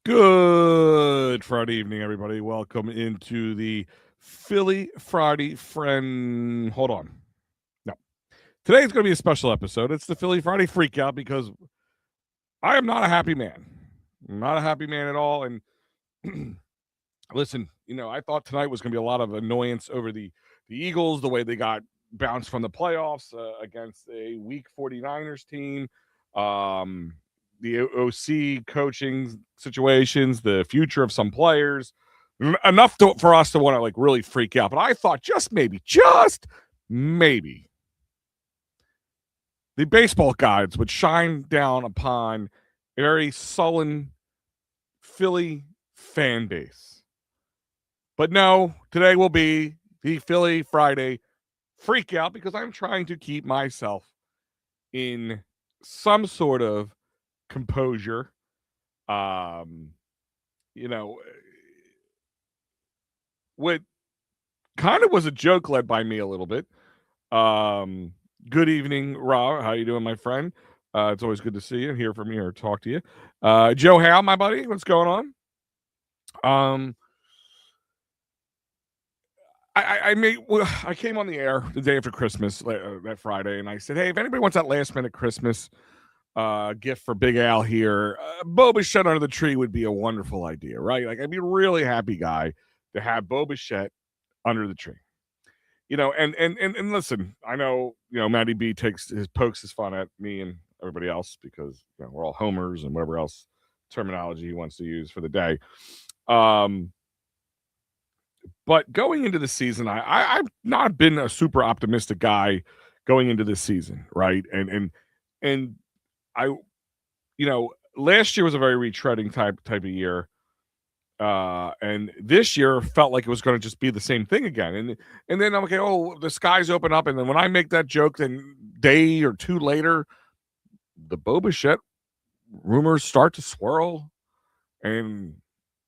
Good Friday evening, everybody. Welcome into the Philly Friday friend. Hold on. No. Today's going to be a special episode. It's the Philly Friday Freakout because I am not a happy man. I'm not a happy man at all. And listen, I thought tonight was going to be a lot of annoyance over the Eagles, the way they got bounced from the playoffs against a weak 49ers team. The OC coaching situations, the future of some players, enough for us to want to really freak out. But I thought just maybe, the baseball gods would shine down upon a very sullen Philly fan base. But no, today will be the Philly Friday freak out because I'm trying to keep myself in some sort of composure. What kind of was a joke led by me a little bit. Good evening, Rob. How you doing, my friend? It's always good to see you, hear from you, or talk to you. Joe Howe, my buddy, what's going on? I came on the air the day after Christmas, that Friday, and I said, hey, if anybody wants that last minute Christmas gift for Big Al here, Bo Bichette under the tree would be a wonderful idea, right? I'd be a really happy guy to have Bo Bichette under the tree. And listen, I know, Matty B pokes his fun at me and everybody else because we're all homers and whatever else terminology he wants to use for the day. But going into the season, I've not been a super optimistic guy going into this season, right? And I, last year was a very retreading type of year, and this year felt like it was going to just be the same thing again. And then I'm okay. Oh, the skies open up, and then when I make that joke, then day or two later, the Bo Bichette rumors start to swirl, and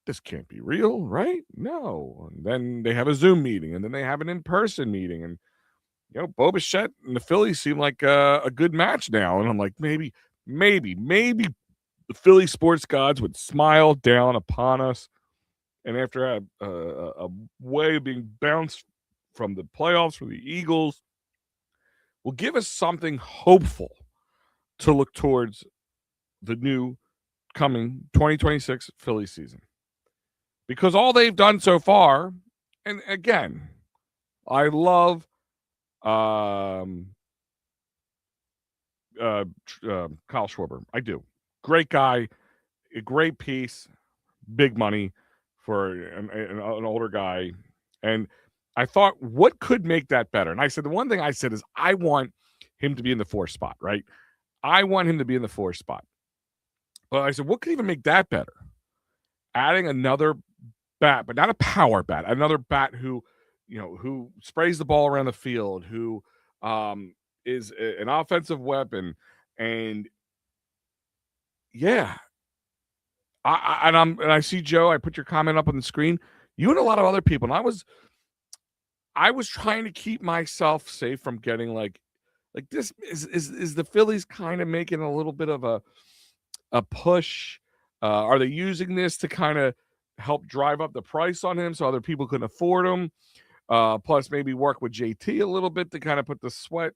this can't be real, right? No. And then they have a Zoom meeting, and then they have an in-person meeting, and Bo Bichette and the Phillies seem like a good match now. And I'm like, maybe the Philly sports gods would smile down upon us, and after a way of being bounced from the playoffs for the Eagles, will give us something hopeful to look towards the new coming 2026 Philly season. Because all they've done so far, and again, I love Kyle Schwarber. I do. Great guy, a great piece, big money for an older guy. And I thought, what could make that better? And I said, the one thing I said is I want him to be in the 4th spot, right? I want him to be in the 4th spot. But I said, what could even make that better? Adding another bat, but not a power bat, another bat who sprays the ball around the field, who is an offensive weapon. And yeah, I see Joe, I put your comment up on the screen, you and a lot of other people, and I was trying to keep myself safe from getting like this is the Phillies kind of making a little bit of a push. Are they using this to kind of help drive up the price on him so other people couldn't afford him? Plus maybe work with JT a little bit to kind of put the sweat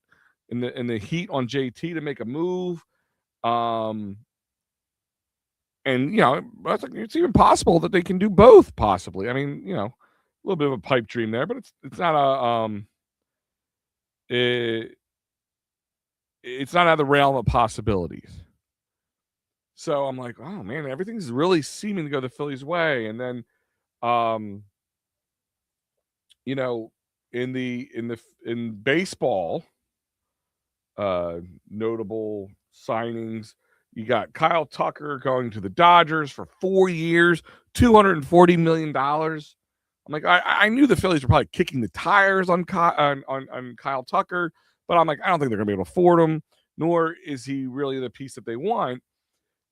and the heat on JT to make a move. And I think it's even possible that they can do both. Possibly, I mean, a little bit of a pipe dream there, but it's not it's not out of the realm of possibilities. So I'm like, oh man, everything's really seeming to go the Phillies' way. And then, in baseball, notable signings, you got Kyle Tucker going to the Dodgers for 4 years, $240 million. I'm like, I knew the Phillies were probably kicking the tires on Kyle Tucker, but I'm like, I don't think they're going to be able to afford him, nor is he really the piece that they want.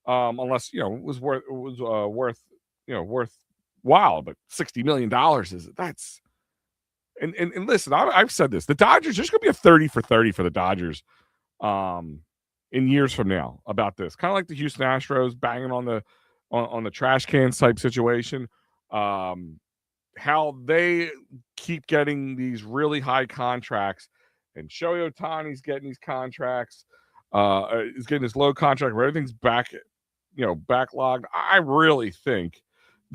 Unless it was worthwhile, but $60 million that's. And listen, I've said this: the Dodgers, there's going to be a 30 for 30 for the Dodgers, in years from now about this. Kind of like the Houston Astros banging on the on the trash cans type situation. How they keep getting these really high contracts, and Shohei Ohtani's getting these contracts. Is getting this low contract where everything's backlogged. I really think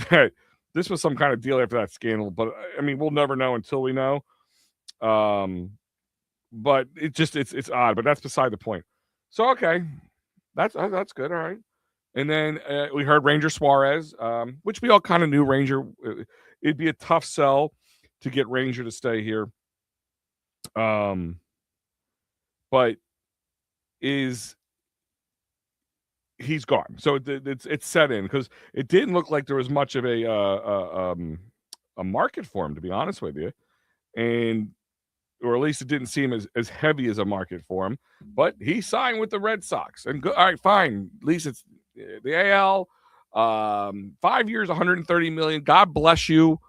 that this was some kind of deal after that scandal, but I mean, we'll never know until we know. But it's odd, but that's beside the point. So okay, that's good. All right. And then we heard Ranger Suarez, which we all kind of knew. Ranger, it'd be a tough sell to get Ranger to stay here. But he's gone, so it's set in because it didn't look like there was much of a market for him, to be honest with you, and or at least it didn't seem as heavy as a market for him. But he signed with the Red Sox, and all right, fine. At least it's the AL. 5 years, 130 million. God bless you,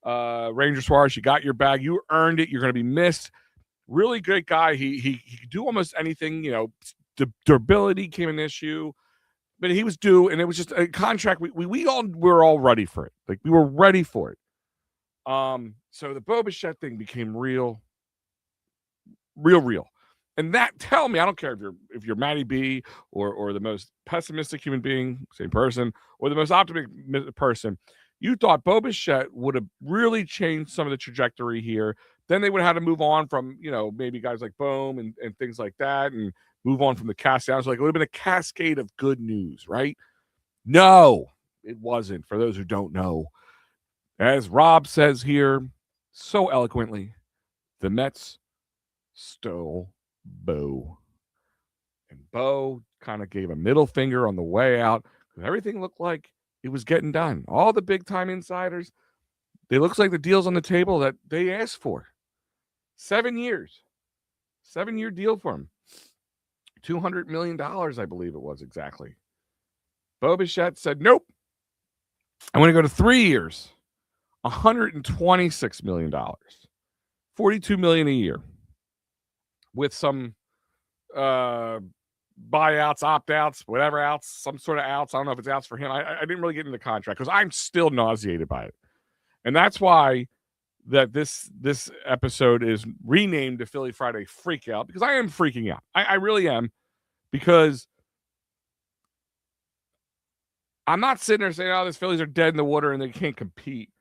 Ranger Suarez. You got your bag. You earned it. You're going to be missed. Really great guy. He could do almost anything. The durability became an issue, but he was due, and it was just a contract. We all were all ready for it. Like, we were ready for it. So the Bo Bichette thing became real. And that, tell me, I don't care if you're Matty B or the most pessimistic human being, same person, or the most optimistic person, you thought Bo Bichette would have really changed some of the trajectory here. Then they would have had to move on from, maybe guys like Bohm and things like that, and move on from the cast down. So it would have been a cascade of good news, right? No, it wasn't. For those who don't know, as Rob says here so eloquently, the Mets stole Bo. And Bo kind of gave a middle finger on the way out because everything looked like it was getting done. All the big time insiders, it looks like the deal's on the table that they asked for. 7 years. 7-year deal for him. $200 million, I believe it was exactly. Bo Bichette said, nope. I want to go to 3 years. $126 million. $42 million a year. With some buyouts, opt-outs, whatever outs, some sort of outs. I don't know if it's outs for him. I didn't really get into the contract because I'm still nauseated by it. And that's why that this episode is renamed to Philly Friday Freak Out, because I am freaking out. I really am, because I'm not sitting there saying, this Phillies are dead in the water and they can't compete.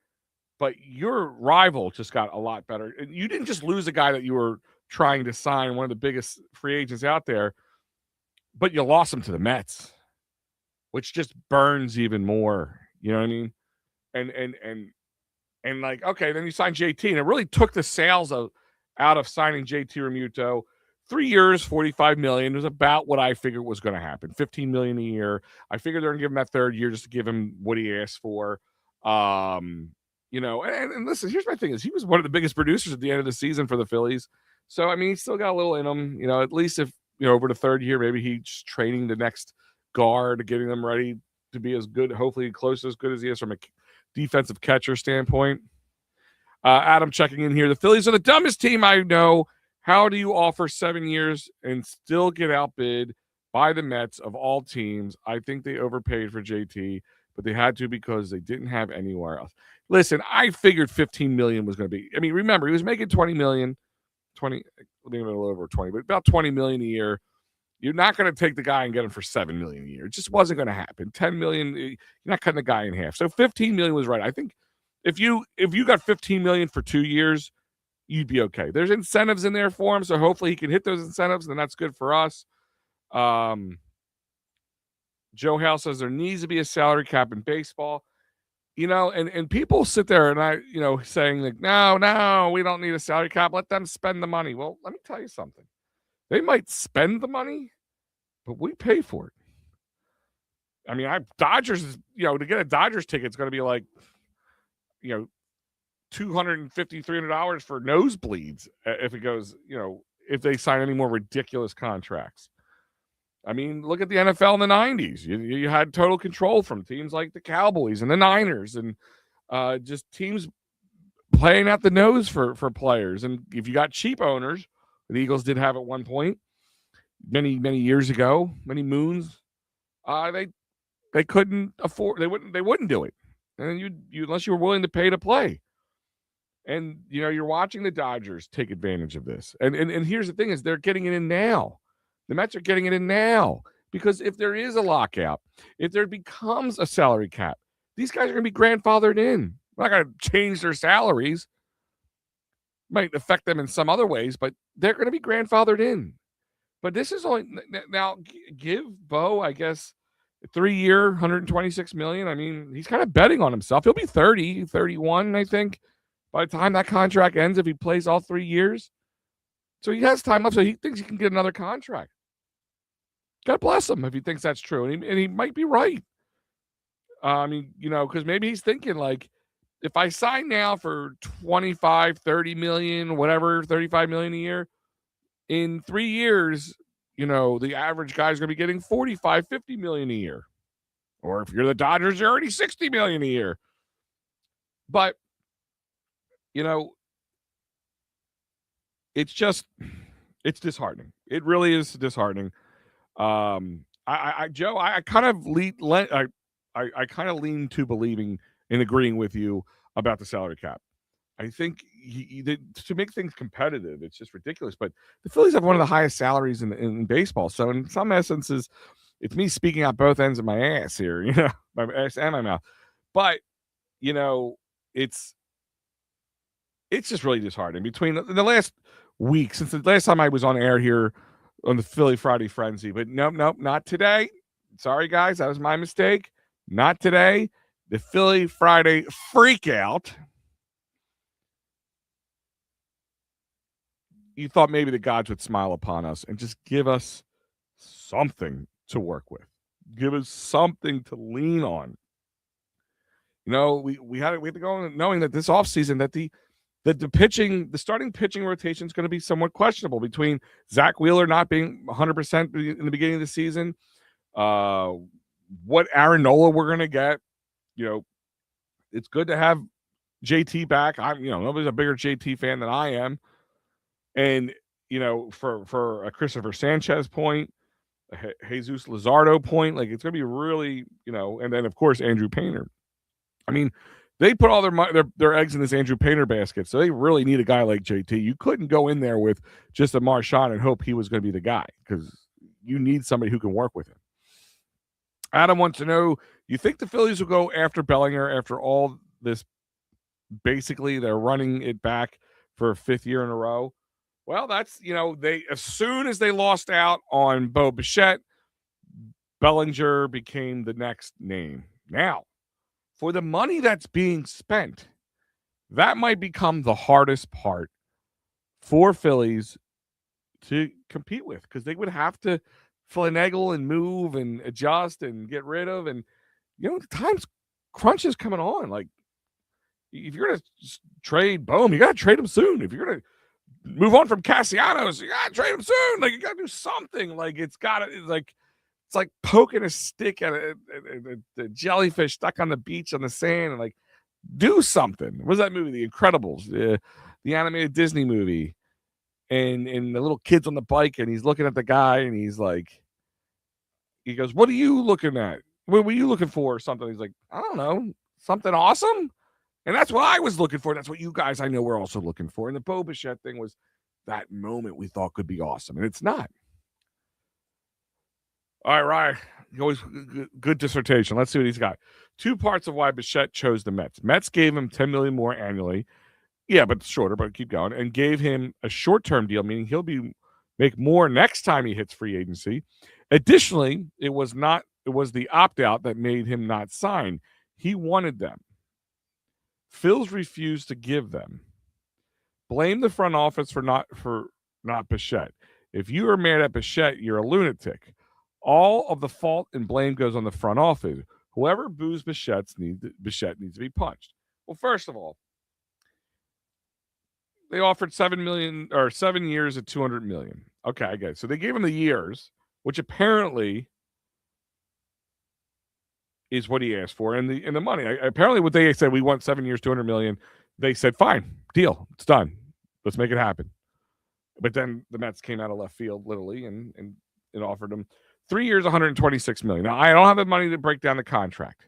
But your rival just got a lot better. You didn't just lose a guy that you were trying to sign, one of the biggest free agents out there, but you lost him to the Mets, which just burns even more. You know what I mean? And like, okay, then you signed JT, and it really took the sales out of signing JT Realmuto. 3 years, $45 million was about what I figured was going to happen. $15 million a year. I figured they're going to give him that third year just to give him what he asked for. And listen, here's my thing: is he was one of the biggest producers at the end of the season for the Phillies. So, I mean, he's still got a little in him, at least if, over the third year, maybe he's training the next guard, getting them ready to be as good, hopefully close to as good as he is from a defensive catcher standpoint. Adam checking in here. The Phillies are the dumbest team I know. How do you offer 7 years and still get outbid by the Mets of all teams? I think they overpaid for JT, but they had to because they didn't have anywhere else. Listen, I figured $15 million was going to be. I mean, remember, he was making $20 million. 20, maybe a little over 20, but about $20 million a year. You're not going to take the guy and get him for $7 million a year. It just wasn't going to happen. $10 million, you're not cutting the guy in half. So $15 million was right. I think if you got $15 million for 2 years, you'd be okay. There's incentives in there for him, so hopefully he can hit those incentives, and that's good for us. Joe Hale says there needs to be a salary cap in baseball. And people sit there and saying like, no, we don't need a salary cap. Let them spend the money. Well, let me tell you something. They might spend the money, but we pay for it. I mean, Dodgers is, to get a Dodgers ticket, it's going to be like, $250, $300 for nosebleeds if it goes, if they sign any more ridiculous contracts. I mean, look at the NFL in the 90s. You had total control from teams like the Cowboys and the Niners and just teams playing at the nose for players. And if you got cheap owners, the Eagles did have at one point, many, many years ago, many moons, they they couldn't afford. They wouldn't do it, and then you unless you were willing to pay to play. And you're watching the Dodgers take advantage of this. And here's the thing: is they're getting it in now. The Mets are getting it in now because if there is a lockout, if there becomes a salary cap, these guys are going to be grandfathered in. They're not going to change their salaries. Might affect them in some other ways, but they're going to be grandfathered in. But this is only now give Bo, I guess, 3-year, $126 million. I mean, he's kind of betting on himself. He'll be 30, 31, I think, by the time that contract ends if he plays all 3 years. So he has time left, so he thinks he can get another contract. God bless him if he thinks that's true. And he might be right. I mean, because maybe he's thinking, like, if I sign now for 25, 30 million, whatever, 35 million a year, in 3 years, the average guy's going to be getting 45, 50 million a year. Or if you're the Dodgers, you're already 60 million a year. But, it's disheartening. It really is disheartening. Joe, I kind of I kind of lean to believing and agreeing with you about the salary cap. I think to make things competitive, it's just ridiculous. But the Phillies have one of the highest salaries in baseball. So in some essences, it's me speaking out both ends of my ass here, my ass and my mouth. But it's just really disheartening. Between the last week, since the last time I was on air here on the Philly Friday Frenzy, but nope, not today. Sorry, guys, that was my mistake. Not today. The Philly Friday freak out. You thought maybe the gods would smile upon us and just give us something to work with. Give us something to lean on. We had to go on knowing that this offseason that the starting pitching rotation is going to be somewhat questionable between Zach Wheeler not being 100% in the beginning of the season, what Aaron Nola we're going to get. It's good to have JT back. Nobody's a bigger JT fan than I am. And, for a Christopher Sanchez point, a Jesus Luzardo point, like it's going to be really, and then, of course, Andrew Painter. I mean, they put all their eggs in this Andrew Painter basket, so they really need a guy like JT. You couldn't go in there with just a Marchand and hope he was going to be the guy because you need somebody who can work with him. Adam wants to know, you think the Phillies will go after Bellinger after all this? Basically, they're running it back for a 5th year in a row. Well, that's, they as soon as they lost out on Bo Bichette, Bellinger became the next name. Now, for the money that's being spent, that might become the hardest part for Phillies to compete with because they would have to finagle and move and adjust and get rid of. And, the time's crunch is coming on. Like, if you're going to trade Bohm, you got to trade him soon. If you're going to move on from Castellanos, you got to trade him soon. Like, you got to do something. Like, it's like poking a stick at a jellyfish stuck on the beach on the sand and, like, do something. What was that movie? The Incredibles, the animated Disney movie. And the little kid's on the bike and he's looking at the guy and he's like, he goes, "What are you looking at? What were you looking for?" Or something. He's like, "I don't know, something awesome." And that's what I was looking for. That's what you guys I know were also looking for. And the Bo Bichette thing was that moment we thought could be awesome. And it's not. All right, Ryan. Always good dissertation. Let's see what he's got. 2 parts of why Bichette chose the Mets. Mets gave him $10 million more annually. Yeah, but shorter, but keep going. And gave him a short-term deal, meaning he'll make more next time he hits free agency. Additionally, it was the opt-out that made him not sign. He wanted them. Phils refused to give them. Blame the front office for not Bichette. If you are mad at Bichette, you're a lunatic. All of the fault and blame goes on the front office. Whoever boos Bichette needs to be punched. Well, first of all, they offered $7 million or 7 years at $200 million. Okay, I get it. So they gave him the years, which apparently is what he asked for, and the money. Apparently, what they said, we want 7 years, $200 million. They said, fine, deal, it's done. Let's make it happen. But then the Mets came out of left field, literally, and offered him 3 years, 126 million. Now, I don't have the money to break down the contract.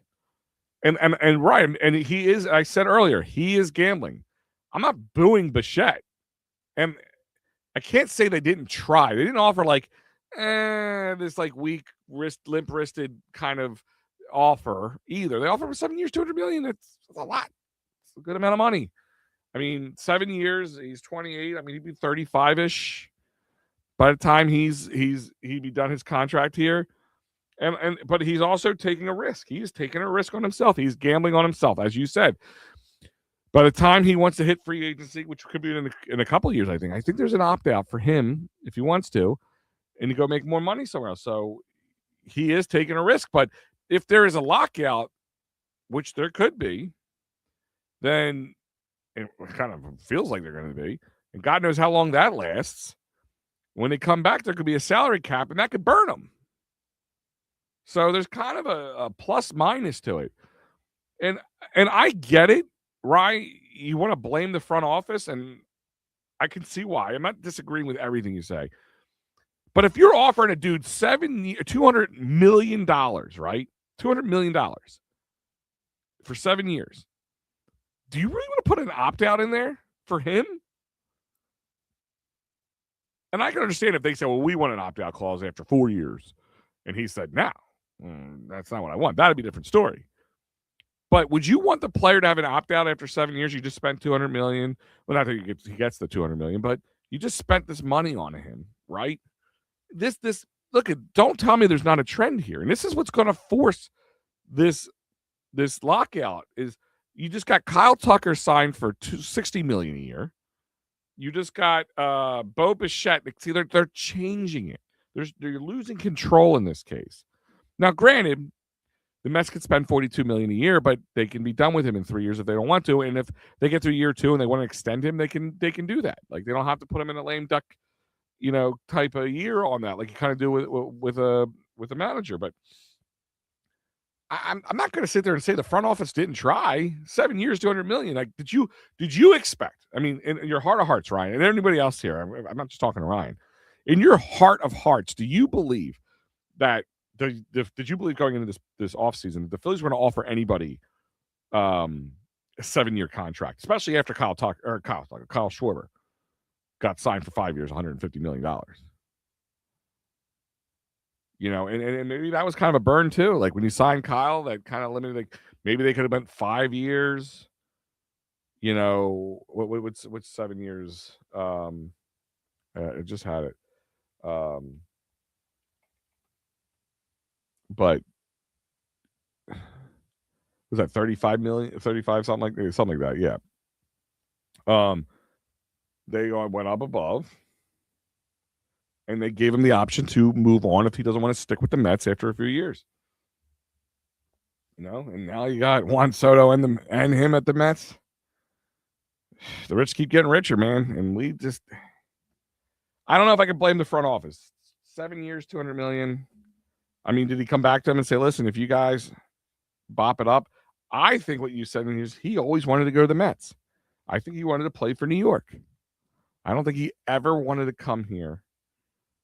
And Ryan, and he is, I said earlier, he is gambling. I'm not booing Bichette. And I can't say they didn't try. They didn't offer like this like weak limp wristed kind of offer either. They offered for 7 years, 200 million. That's a lot. It's a good amount of money. I mean, 7 years, he's 28. I mean, he'd be 35-ish by the time he'd be done his contract here. But he's also taking a risk. He's taking a risk on himself. He's gambling on himself, as you said. By the time he wants to hit free agency, which could be in a couple of years, I think there's an opt-out for him if he wants to, and to go make more money somewhere else. So he is taking a risk. But if there is a lockout, which there could be, then it kind of feels like they're going to be, and God knows how long that lasts. When they come back, there could be a salary cap, and that could burn them. So there's kind of a plus minus to it. And I get it, right? You want to blame the front office, and I can see why. I'm not disagreeing with everything you say. But if you're offering a dude $200 million, right? $200 million for 7 years, do you really want to put an opt-out in there for him? And I can understand if they say, well, we want an opt-out clause after 4 years. And he said, no, that's not what I want. That'd be a different story. But would you want the player to have an opt-out after 7 years? You just spent $200 million. Well, not that he gets the $200 million, but you just spent this money on him, right? Look, don't tell me there's not a trend here. And this is what's going to force this lockout is you just got Kyle Tucker signed for $60 million a year. You just got Bo Bichette. See, they're changing it. They're losing control in this case. Now, granted, the Mets could spend $42 million a year, but they can be done with him in 3 years if they don't want to. And if they get to year 2 and they want to extend him, they can do that. Like they don't have to put him in a lame duck, type of year on that, like you kind of do with a manager. But I'm not going to sit there and say the front office didn't try. 7 years, $200 million. Like, did you expect? I mean, in your heart of hearts, Ryan, and anybody else here, I'm not just talking to Ryan. In your heart of hearts, do you believe that? Did you believe going into this offseason that the Phillies were going to offer anybody a 7-year contract, especially after Kyle Schwarber got signed for 5 years, $150 million? And maybe that was kind of a burn too. Like when you signed Kyle, that kind of limited. Like maybe they could have been 5 years. What's 7 years? I just had it. But was that 35 million, 35, something like that? Yeah. They went up above, and they gave him the option to move on if he doesn't want to stick with the Mets after a few years. And now you got Juan Soto and him at the Mets. The rich keep getting richer, man, and we just. I don't know if I can blame the front office. 7 years, $200 million. I mean, did he come back to them and say, listen, if you guys bop it up? I think what you said is he always wanted to go to the Mets. I think he wanted to play for New York. I don't think he ever wanted to come here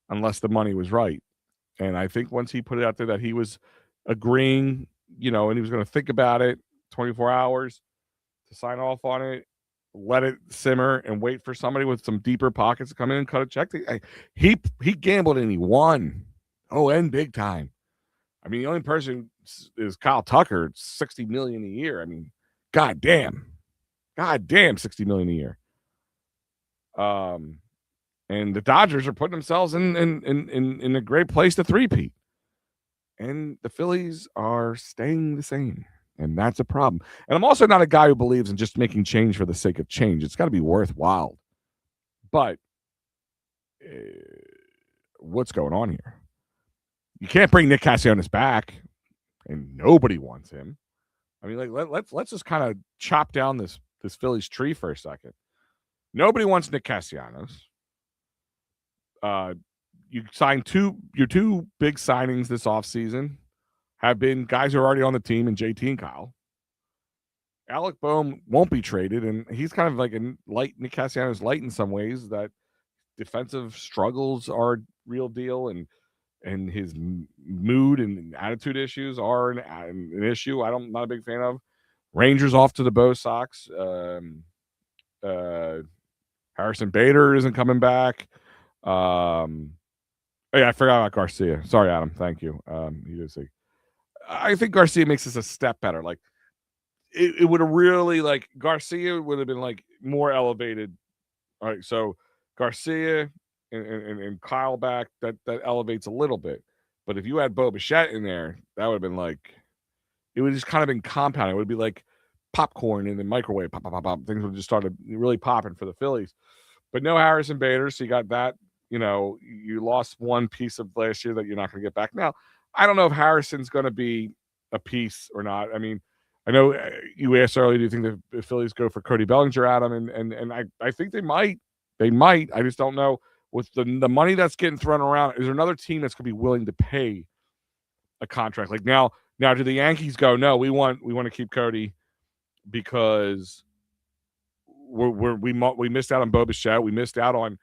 unless the money was right. And I think once he put it out there that he was agreeing, and he was going to think about it 24 hours to sign off on it, let it simmer and wait for somebody with some deeper pockets to come in and cut a check. He gambled and he won. Oh, and big time. I mean, the only person is Kyle Tucker, $60 million a year. I mean, goddamn, $60 million a year. And the Dodgers are putting themselves in a great place to three-peat. And the Phillies are staying the same. And that's a problem. And I'm also not a guy who believes in just making change for the sake of change. It's got to be worthwhile. But what's going on here? You can't bring Nick Castellanos back, and nobody wants him. I mean, like let's just kind of chop down this Phillies tree for a second. Nobody wants Nick Castellanos. You signed your two big signings this offseason have been guys who are already on the team, and JT and Kyle. Alec Boehm won't be traded, and he's kind of like Nick Castellanos light in some ways. That defensive struggles are a real deal, and and his mood and attitude issues are an issue. I'm not a big fan of. Rangers off to the Bo Sox. Uh, Harrison Bader isn't coming back. Oh, yeah, I forgot about Garcia. Sorry, Adam. Thank you. You did say. I think Garcia makes this a step better. Like it would have really like Garcia would have been like more elevated. All right, so Garcia and Kyle back that elevates a little bit. But if you had Bo Bichette in there, that would have been like it would just kind of been compounded. It would be like popcorn in the microwave. Pop, pop, pop, pop. Things would just started really popping for the Phillies. But no Harrison Bader, so you got that. You lost one piece of last year that you're not going to get back. Now, I don't know if Harrison's going to be a piece or not. I mean, I know you asked earlier, do you think the Phillies go for Cody Bellinger, Adam? And I think they might. They might. I just don't know. With the money that's getting thrown around, is there another team that's going to be willing to pay a contract? Like now, do the Yankees go, no, we want to keep Cody because we missed out on Bo Bichette, we missed out on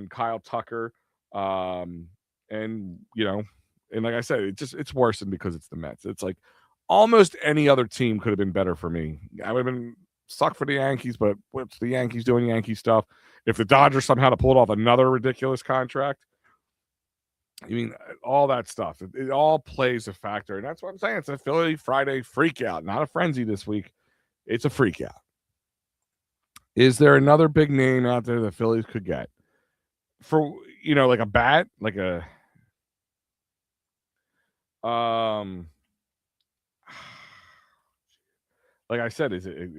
Kyle Tucker, and and like I said, it's worse than because it's the Mets. It's like almost any other team could have been better for me. I would have been sucked for the Yankees, but what's the Yankees doing Yankee stuff? If the Dodgers somehow to pull off another ridiculous contract, I mean, all that stuff, it all plays a factor, and that's what I'm saying. It's a Philly Friday freak out, not a frenzy this week. It's a freak out. Is there another big name out there the Phillies could get for like a bat, like a like I said, is it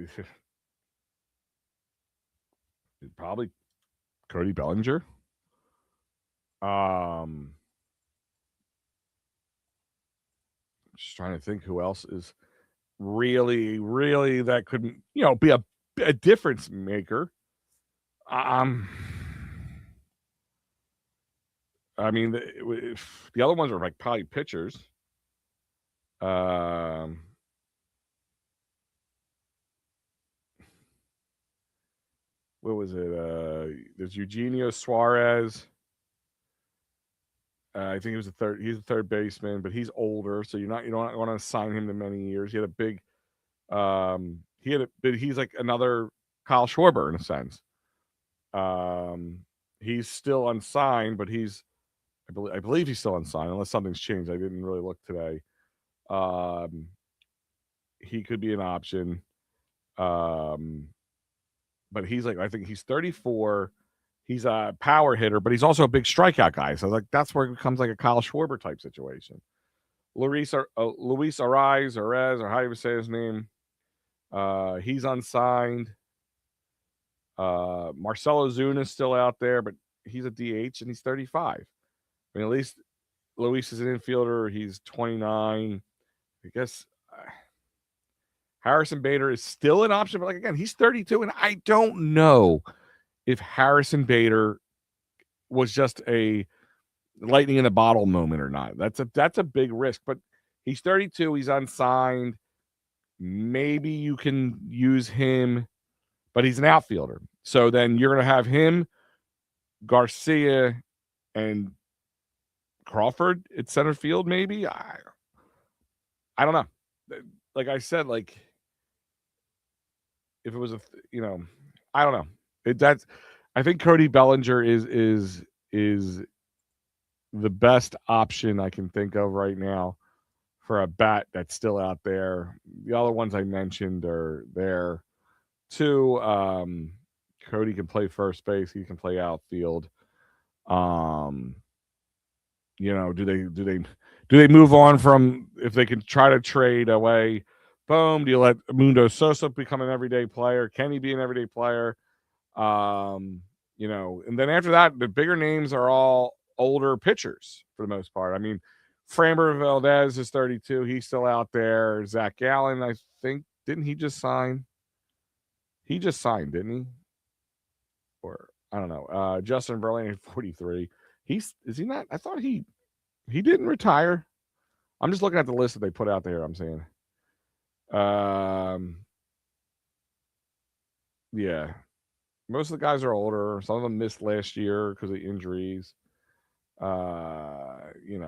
probably Cody Bellinger? Just trying to think who else is really, really that couldn't be a difference maker. I mean, the other ones are like probably pitchers. What was it? There's Eugenio Suarez. I think he was he's a third baseman, but he's older, so you don't want to sign him to many years. He had a big, but he's like another Kyle Schwarber in a sense. He's still unsigned, but I believe he's still unsigned unless something's changed. I didn't really look today. He could be an option. But he's like, I think he's 34. He's a power hitter, but he's also a big strikeout guy. So like that's where it becomes like a Kyle Schwarber type situation. Luis Arraez, or how do you say his name? He's unsigned. Marcelo Zuna is still out there, but he's a DH and he's 35. I mean, at least Luis is an infielder. He's 29. I guess Harrison Bader is still an option, but like again, he's 32, and I don't know if Harrison Bader was just a lightning in a bottle moment or not. That's a big risk, but he's 32. He's unsigned. Maybe you can use him, but he's an outfielder. So then you're going to have him, Garcia, and Crawford at center field. Maybe I don't know. Like I said, like if it was I don't know. I think Cody Bellinger is the best option I can think of right now for a bat that's still out there. The other ones I mentioned are there too. Cody can play first base. He can play outfield. Do they move on from if they can try to trade away? Boom. Do you let Mundo Sosa become an everyday player? Can he be an everyday player? And then after that, the bigger names are all older pitchers for the most part. I mean, Framber Valdez is 32. He's still out there. Zach Gallen, I think, didn't he just sign? He just signed, didn't he? Or I don't know. Justin Verlander, 43. Is he not? I thought he didn't retire. I'm just looking at the list that they put out there. I'm saying, yeah, most of the guys are older. Some of them missed last year because of injuries.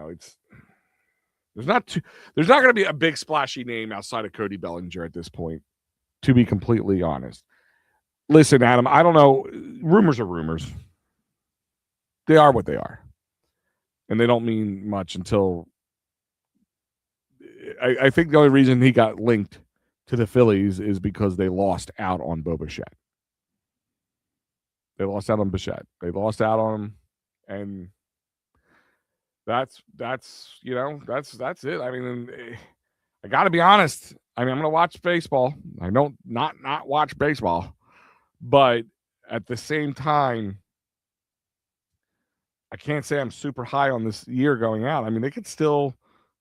it's there's not going to be a big splashy name outside of Cody Bellinger at this point, to be completely honest. Listen, Adam, I don't know. Rumors are rumors. They are what they are. And they don't mean much until I think the only reason he got linked to the Phillies is because they lost out on Bo Bichette. They lost out on Bichette. They lost out on him, and that's it. I mean, I got to be honest. I mean, I'm going to watch baseball. I don't not watch baseball, but at the same time, I can't say I'm super high on this year going out. I mean, they could still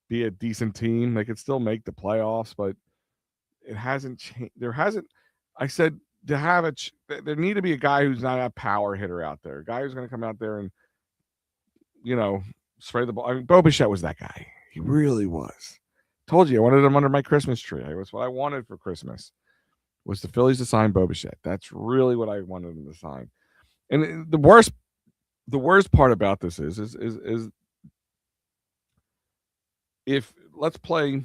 be a decent team. They could still make the playoffs, but it hasn't changed. There hasn't. I said to have it. There need to be a guy who's not a power hitter out there. A guy who's going to come out there and spray the ball. I mean, Bo Bichette was that guy. He really was. Told you I wanted him under my Christmas tree. It was what I wanted for Christmas. Was the Phillies to sign Bo Bichette. That's really what I wanted them to sign. And the worst part about this is if let's play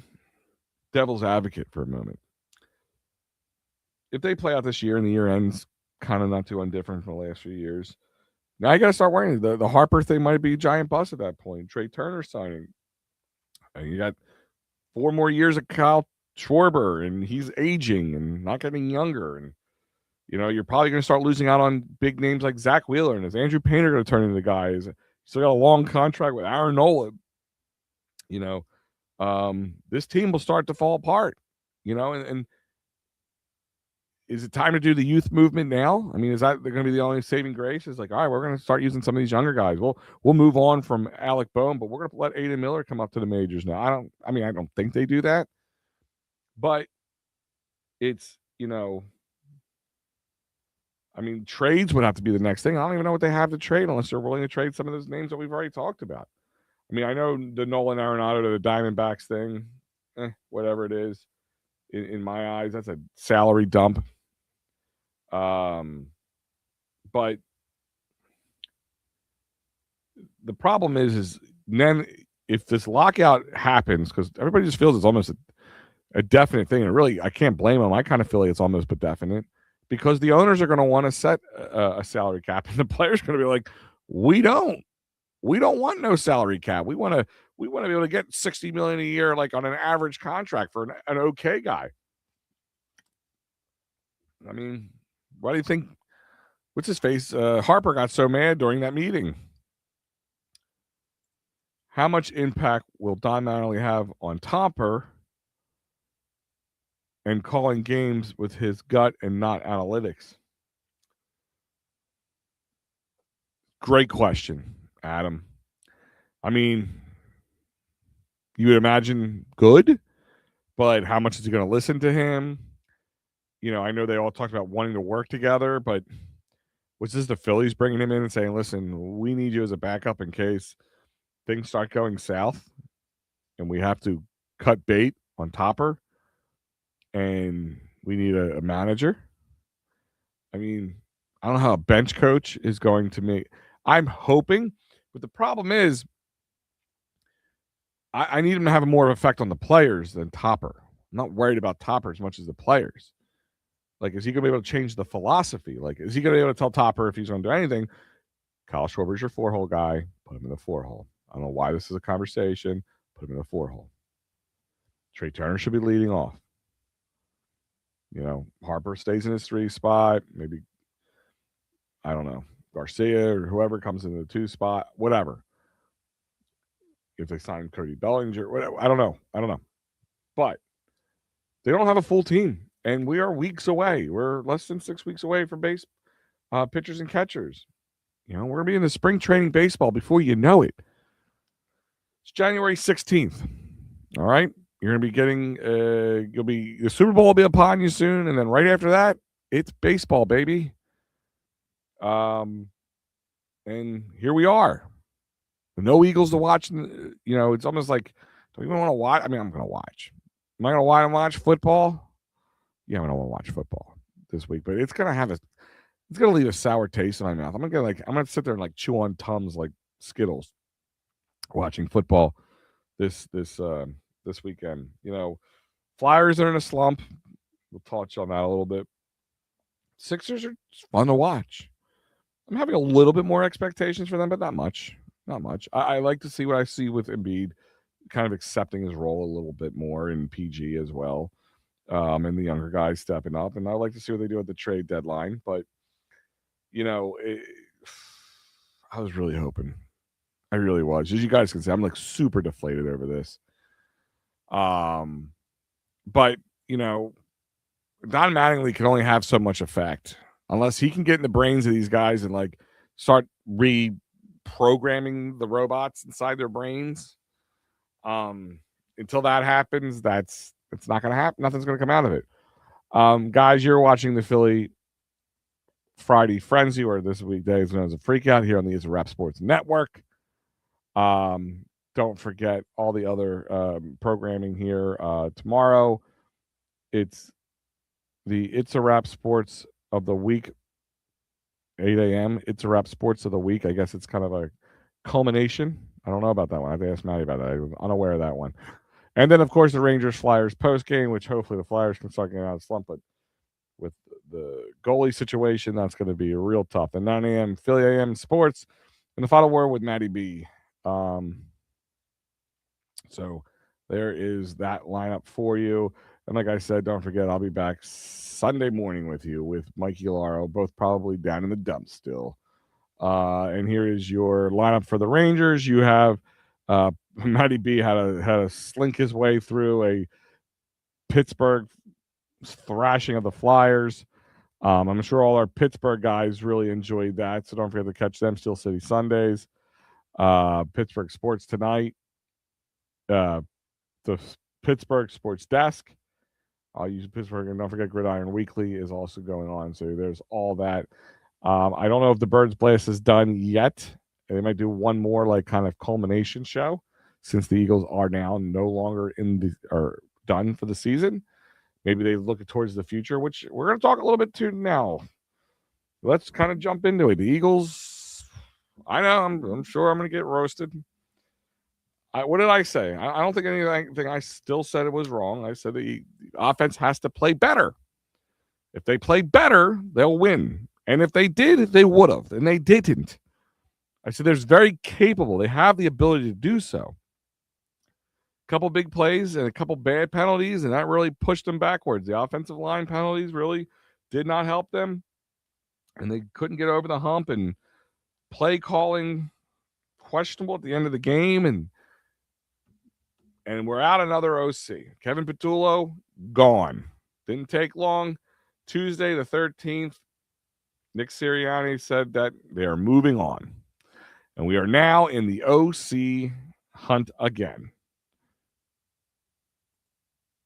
devil's advocate for a moment. If they play out this year and the year ends kind of not too undifferent from the last few years, now you got to start worrying. The Harper thing might be a giant bust at that point. Trey Turner signing. And you got 4 more years of Kyle Schwarber, and he's aging and not getting younger. And, you're probably going to start losing out on big names like Zach Wheeler. And is Andrew Painter going to turn into the guy? He's still got a long contract with Aaron Nola. This team will start to fall apart, and is it time to do the youth movement now? I mean, is that going to be the only saving grace? It's like, all right, we're going to start using some of these younger guys. We'll move on from Alec Boehm, but we're going to let Aiden Miller come up to the majors now. I don't think they do that, but it's, trades would have to be the next thing. I don't even know what they have to trade unless they're willing to trade some of those names that we've already talked about. I mean, I know the Nolan Arenado to the Diamondbacks thing, whatever it is. In my eyes, that's a salary dump. But the problem is then if this lockout happens, because everybody just feels it's almost a definite thing, and really, I can't blame them. I kind of feel like it's almost but definite because the owners are going to want to set a salary cap, and the players are going to be like, we don't want no salary cap. We want to be able to get $60 million a year, like on an average contract for an okay guy. I mean, why do you think? What's his face? Harper got so mad during that meeting. How much impact will Don Mattingly have on Topper and calling games with his gut and not analytics? Great question, Adam. I mean, you would imagine good, but how much is he going to listen to him? I know they all talked about wanting to work together, but was this the Phillies bringing him in and saying, listen, we need you as a backup in case things start going south and we have to cut bait on Topper and we need a manager? I mean, I don't know how a bench coach is going to make. I'm hoping, but the problem is I need him to have more of an effect on the players than Topper. I'm not worried about Topper as much as the players. Like, is he going to be able to change the philosophy? Like, is he going to be able to tell Topper if he's going to do anything? Kyle Schwarber's your 4-hole guy. Put him in the 4-hole. I don't know why this is a conversation. Put him in the 4-hole. Trey Turner should be leading off. Harper stays in his 3 spot. Maybe, I don't know, Garcia or whoever comes in the 2 spot. Whatever. If they sign Cody Bellinger, whatever. I don't know. But they don't have a full team. And we are weeks away. We're less than 6 weeks away from pitchers and catchers. We're going to be in the spring training baseball before you know it. It's January 16th. All right. You're going to be getting, the Super Bowl will be upon you soon. And then right after that, it's baseball, baby. And here we are. No Eagles to watch. It's almost like, do we even want to watch? I mean, I'm going to watch. Am I going to watch football? Yeah, I don't want to watch football this week, but it's going to leave a sour taste in my mouth. I'm going to sit there and chew on Tums like Skittles. watching football this weekend. Flyers are in a slump. We'll touch on that a little bit. Sixers are fun to watch. I'm having a little bit more expectations for them, but not much. Not much. I like to see what I see with Embiid, kind of accepting his role a little bit more in PG as well, and the younger guys stepping up. And I like to see what they do at the trade deadline. But you know, it, I was really hoping. I really was. As you guys can see, I'm like super deflated over this. Um, but you know, Don Mattingly can only have so much effect unless he can get in the brains of these guys and like start reprogramming the robots inside their brains. Until that happens, it's not going to happen. Nothing's going to come out of it. Guys, you're watching the Philly Friday Frenzy, or this weekday is known as a freak out here on the It's a Rap Sports Network. Don't forget all the other programming here. Tomorrow, it's the It's a Rap Sports of the Week, 8 a.m. It's a Rap Sports of the Week. I guess it's kind of a culmination. I don't know about that one. I have to ask Maddie about that. I was unaware of that one. And then, of course, the Rangers Flyers post game, which hopefully the Flyers can start getting out of slump. But with the goalie situation, that's going to be real tough. And 9 a.m. Philly AM Sports, and the final word with Maddie B. So there is that lineup for you. And like I said, don't forget, I'll be back Sunday morning with you with Mikey Laro, both probably down in the dumps still. And here is your lineup for the Rangers. You have Matty B had to slink his way through a Pittsburgh thrashing of the Flyers. I'm sure all our Pittsburgh guys really enjoyed that, so don't forget to catch them. Steel City Sundays, Pittsburgh Sports Tonight, the Pittsburgh Sports Desk. I'll use Pittsburgh, and don't forget Gridiron Weekly is also going on. So there's all that. I don't know if the Birds Blast is done yet. They might do one more like kind of culmination show, since the Eagles are now no longer or done for the season. Maybe they look towards the future, which we're going to talk a little bit to now. Let's kind of jump into it. The Eagles, I know I'm sure I'm going to get roasted. What did I say? I don't think anything I still said it was wrong. I said the offense has to play better. If they play better, they'll win. And if they did, they would have. And they didn't. I said they're very capable. They have the ability to do so. A couple big plays and a couple bad penalties, and that really pushed them backwards. The offensive line penalties really did not help them. And they couldn't get over the hump, and play calling questionable at the end of the game. And we're out another OC. Kevin Petullo, gone. Didn't take long. Tuesday the 13th, Nick Sirianni said that they are moving on. And we are now in the OC hunt again.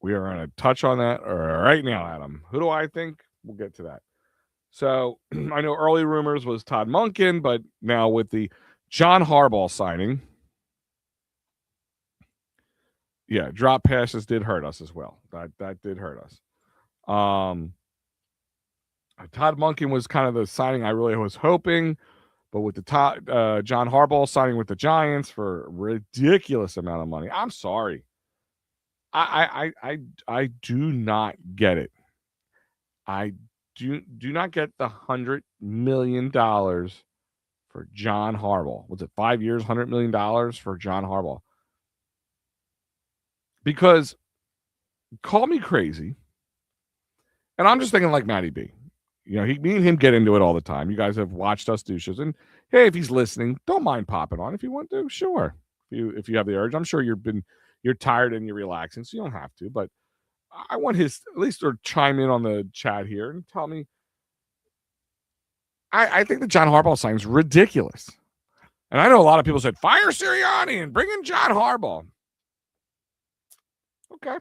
We are going to touch on that right now, Adam. Who do I think? We'll get to that. So I know early rumors was Todd Monken, but now with the John Harbaugh signing, yeah, drop passes did hurt us as well. That did hurt us. Todd Monken was kind of the signing I really was hoping, but with the John Harbaugh signing with the Giants for a ridiculous amount of money, I'm sorry. I do not get it. I do not get the $100 million for John Harbaugh. Was it 5 years, $100 million for John Harbaugh? Because call me crazy, and I'm just thinking like Matty B. You know, me and him get into it all the time. You guys have watched us do shows, and hey, if he's listening, don't mind popping on if you want to. Sure, if you have the urge. I'm sure you're tired and you're relaxing, so you don't have to. But I want his at least or chime in on the chat here and tell me. I think the John Harbaugh sign is ridiculous, and I know a lot of people said fire Sirianni and bring in John Harbaugh. Okay.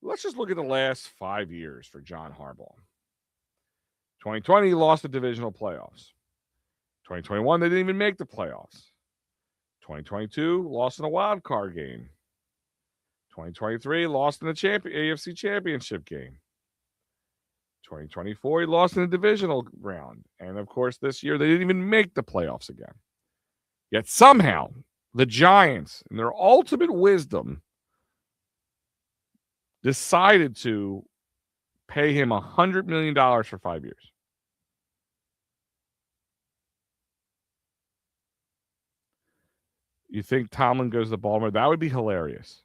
Let's just look at the last 5 years for John Harbaugh. 2020, he lost the divisional playoffs. 2021, they didn't even make the playoffs. 2022, lost in a wild card game. 2023, lost in the AFC Championship game. 2024, he lost in the divisional round. And, of course, this year, they didn't even make the playoffs again. Yet somehow the Giants, in their ultimate wisdom, decided to pay him $100 million for 5 years. You think Tomlin goes to Baltimore? That would be hilarious.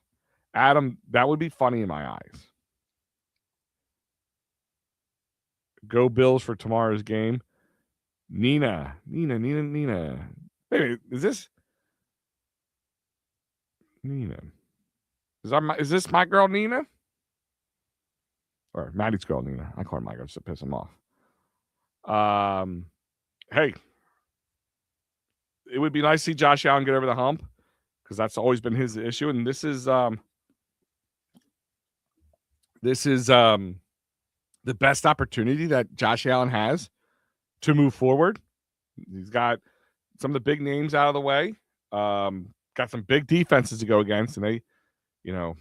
Adam, that would be funny in my eyes. Go Bills for tomorrow's game. Nina. Wait, is this Nina? Is this my girl Nina? Or Maddie's girl Nina? I call her my girl just to piss him off. Hey, it would be nice to see Josh Allen get over the hump because that's always been his issue, and this is the best opportunity that Josh Allen has to move forward. He's got some of the big names out of the way. Got some big defenses to go against, and they don't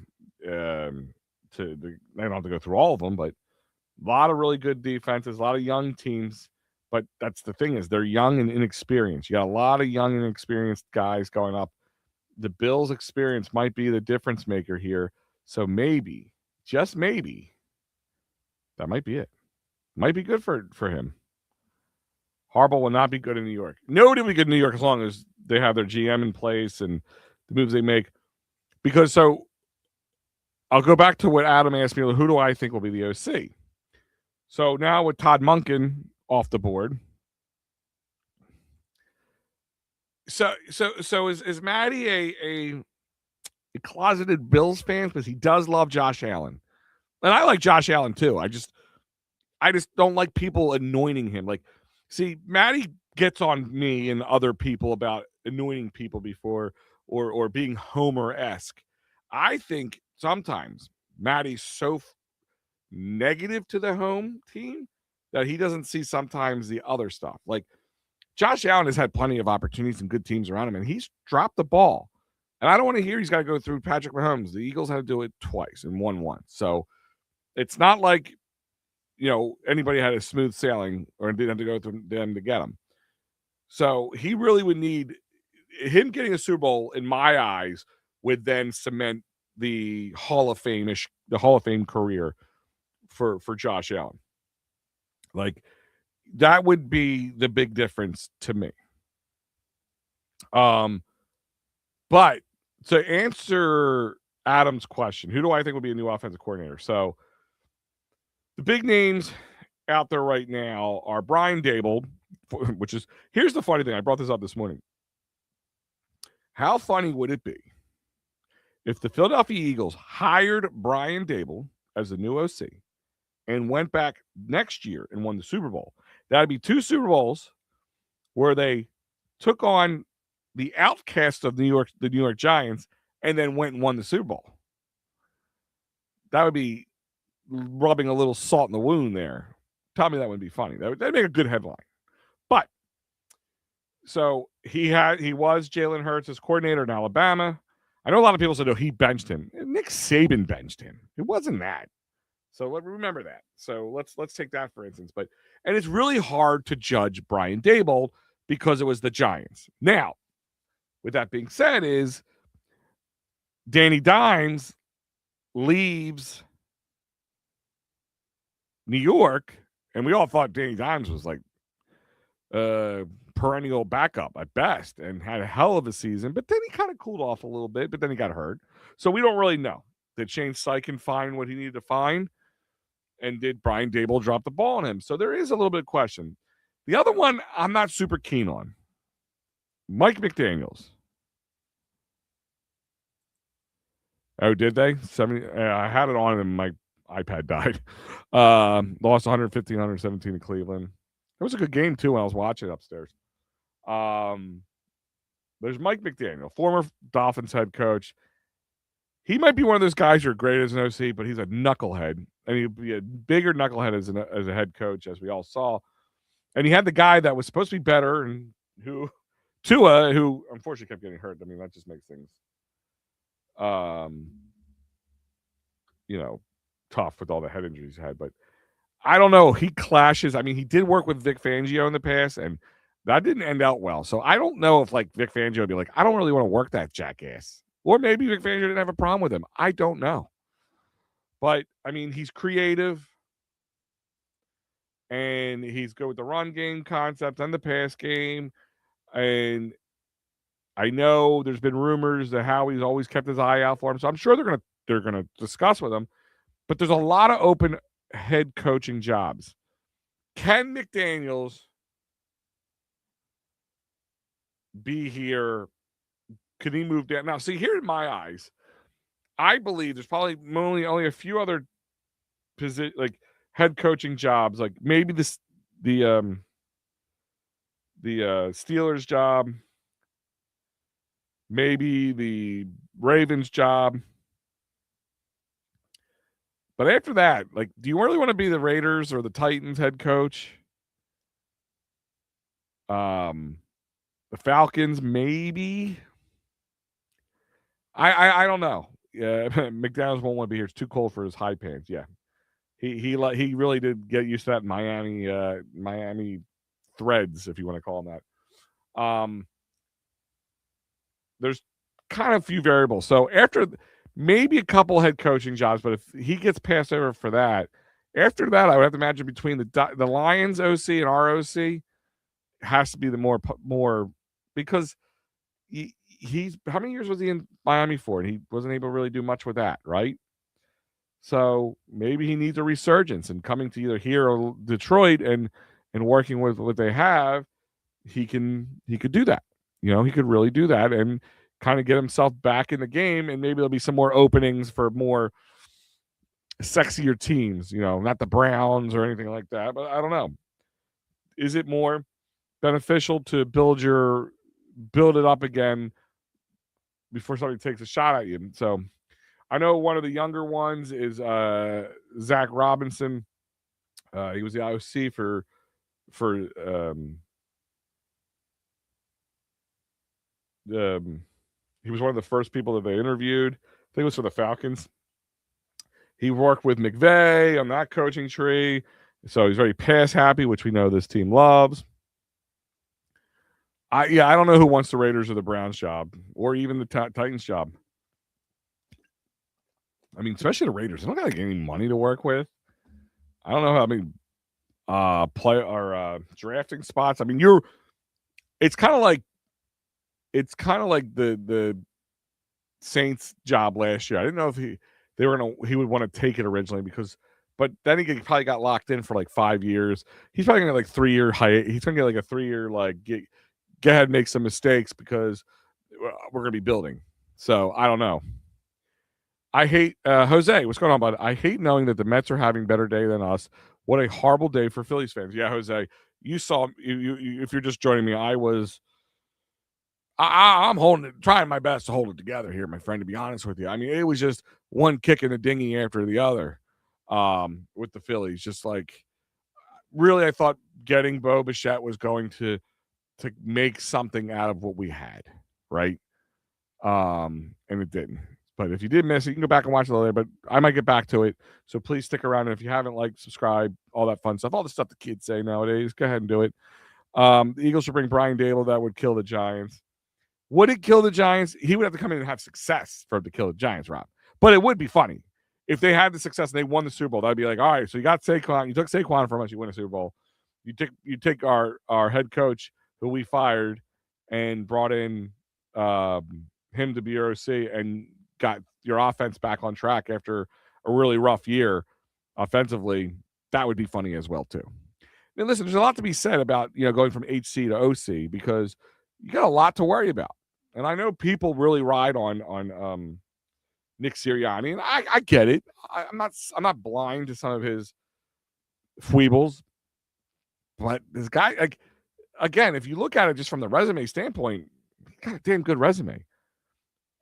have to go through all of them, but a lot of really good defenses, a lot of young teams. But that's the thing is they're young and inexperienced. You got a lot of young and inexperienced guys going up. The Bills' experience might be the difference maker here. So maybe, just maybe, that might be it. Might be good for him. Harbaugh will not be good in New York. Nobody will be good in New York as long as they have their GM in place and the moves they make. Because I'll go back to what Adam asked me. Who do I think will be the OC? So now with Todd Monken off the board. So is Maddie a closeted Bills fan because he does love Josh Allen, and I like Josh Allen too. I just don't like people anointing him. Like, see, Maddie gets on me and other people about anointing people before or being Homer-esque. I think sometimes Maddie's so negative to the home team that he doesn't see sometimes the other stuff. Like, Josh Allen has had plenty of opportunities and good teams around him, and he's dropped the ball. And I don't want to hear he's got to go through Patrick Mahomes. The Eagles had to do it twice and won once. So it's not like, anybody had a smooth sailing or didn't have to go through them to get him. So he really would need him getting a Super Bowl, in my eyes, would then cement the Hall of Fame career for Josh Allen. Like, that would be the big difference to me. But to answer Adam's question, who do I think will be a new offensive coordinator? So the big names out there right now are Brian Daboll, here's the funny thing. I brought this up this morning. How funny would it be if the Philadelphia Eagles hired Brian Daboll as the new OC and went back next year and won the Super Bowl? That'd be 2 Super Bowls where they took on the outcast of the New York Giants, and then went and won the Super Bowl. That would be rubbing a little salt in the wound there. Tell me that would be funny. That'd make a good headline. But so he was Jalen Hurts' coordinator in Alabama. I know a lot of people said, "Oh, he benched him." Nick Saban benched him. It wasn't that. So remember that. So let's take that for instance. And it's really hard to judge Brian Daboll because it was the Giants. Now, with that being said, is Danny Dimes leaves New York, and we all thought Danny Dimes was like perennial backup at best and had a hell of a season, but then he kind of cooled off a little bit, but then he got hurt. So we don't really know. Did Shane Steichen find what he needed to find? And did Brian Daboll drop the ball on him? So there is a little bit of question. The other one I'm not super keen on. Mike McDaniels. Oh, did they? 70. I had it on and my iPad died. Lost 115, 117 in Cleveland. It was a good game, too, when I was watching upstairs. There's Mike McDaniel, former Dolphins head coach. He might be one of those guys who are great as an OC, but he's a knucklehead. And he'd be a bigger knucklehead as a head coach, as we all saw. And he had the guy that was supposed to be better, and Tua, who unfortunately kept getting hurt. I mean, that just makes things, tough with all the head injuries he had. But I don't know. He clashes. I mean, he did work with Vic Fangio in the past, and That didn't end out well. So I don't know if like Vic Fangio would be like, I don't really want to work that jackass. Or maybe Vic Fangio didn't have a problem with him. I don't know. But I mean, he's creative and he's good with the run game concept and the pass game. And I know there's been rumors that Howie's always kept his eye out for him. So I'm sure they're gonna discuss with him. But there's a lot of open head coaching jobs. Can McDaniels be here? Could he move down? Now, see, here in my eyes, I believe there's probably only a few other like head coaching jobs, like maybe the Steelers job, maybe the Ravens job. But after that, like, do you really want to be the Raiders or the Titans head coach? The Falcons, maybe. I don't know. Yeah, McDaniels won't want to be here. It's too cold for his high pants. Yeah, he really did get used to that Miami threads, if you want to call them that. There's kind of a few variables. So after maybe a couple head coaching jobs, but if he gets passed over for that, after that, I would have to imagine between the Lions OC and our OC has to be the more because he's how many years was he in Miami for? And he wasn't able to really do much with that, right? So maybe he needs a resurgence and coming to either here or Detroit and working with what they have, he could do that. You know, he could really do that and kind of get himself back in the game, and maybe there'll be some more openings for more sexier teams, you know, not the Browns or anything like that, but I don't know. Is it more beneficial to build it up again before somebody takes a shot at you? So I know one of the younger ones is Zach Robinson. He was the IOC for he was one of the first people that they interviewed. I think it was for the Falcons. He worked with McVay on that coaching tree, so he's very pass happy, which we know this team loves. I don't know who wants the Raiders or the Browns job, or even the Titans job. I mean, especially the Raiders. They don't got any money to work with. I don't know how many drafting spots. I mean, it's kind of like the Saints job last year. I didn't know if he would want to take it originally but then he probably got locked in for like 5 years. He's probably gonna get like 3 year high. He's gonna get like a 3 year like get ahead and make some mistakes because we're gonna be building. So I don't know. I hate Jose. What's going on, bud? I hate knowing that the Mets are having better day than us. What a horrible day for Phillies fans. Yeah, Jose, you saw you if you're just joining me, I'm trying my best to hold it together here, my friend, to be honest with you. I mean, it was just one kick in the dinghy after the other with the Phillies. Just like, really, I thought getting Bo Bichette was going to make something out of what we had, right? And it didn't. But if you did miss it, you can go back and watch it later. But I might get back to it. So please stick around. And if you haven't liked, subscribe, all that fun stuff, all the stuff the kids say nowadays, go ahead and do it. The Eagles should bring Brian Dable. That would kill the Giants. Would it kill the Giants? He would have to come in and have success for him to kill the Giants, Rob. But it would be funny. If they had the success and they won the Super Bowl, that'd be like, all right, so you got Saquon. You took Saquon from us. You win a Super Bowl. You take our head coach, who we fired, and brought in him to be your OC and got your offense back on track after a really rough year offensively. That would be funny as well, too. Now, listen, there's a lot to be said about, going from HC to OC because you got a lot to worry about. And I know people really ride on Nick Sirianni, and I get it. I'm not blind to some of his foibles, but this guy, like, again, if you look at it just from the resume standpoint, he's got a damn good resume.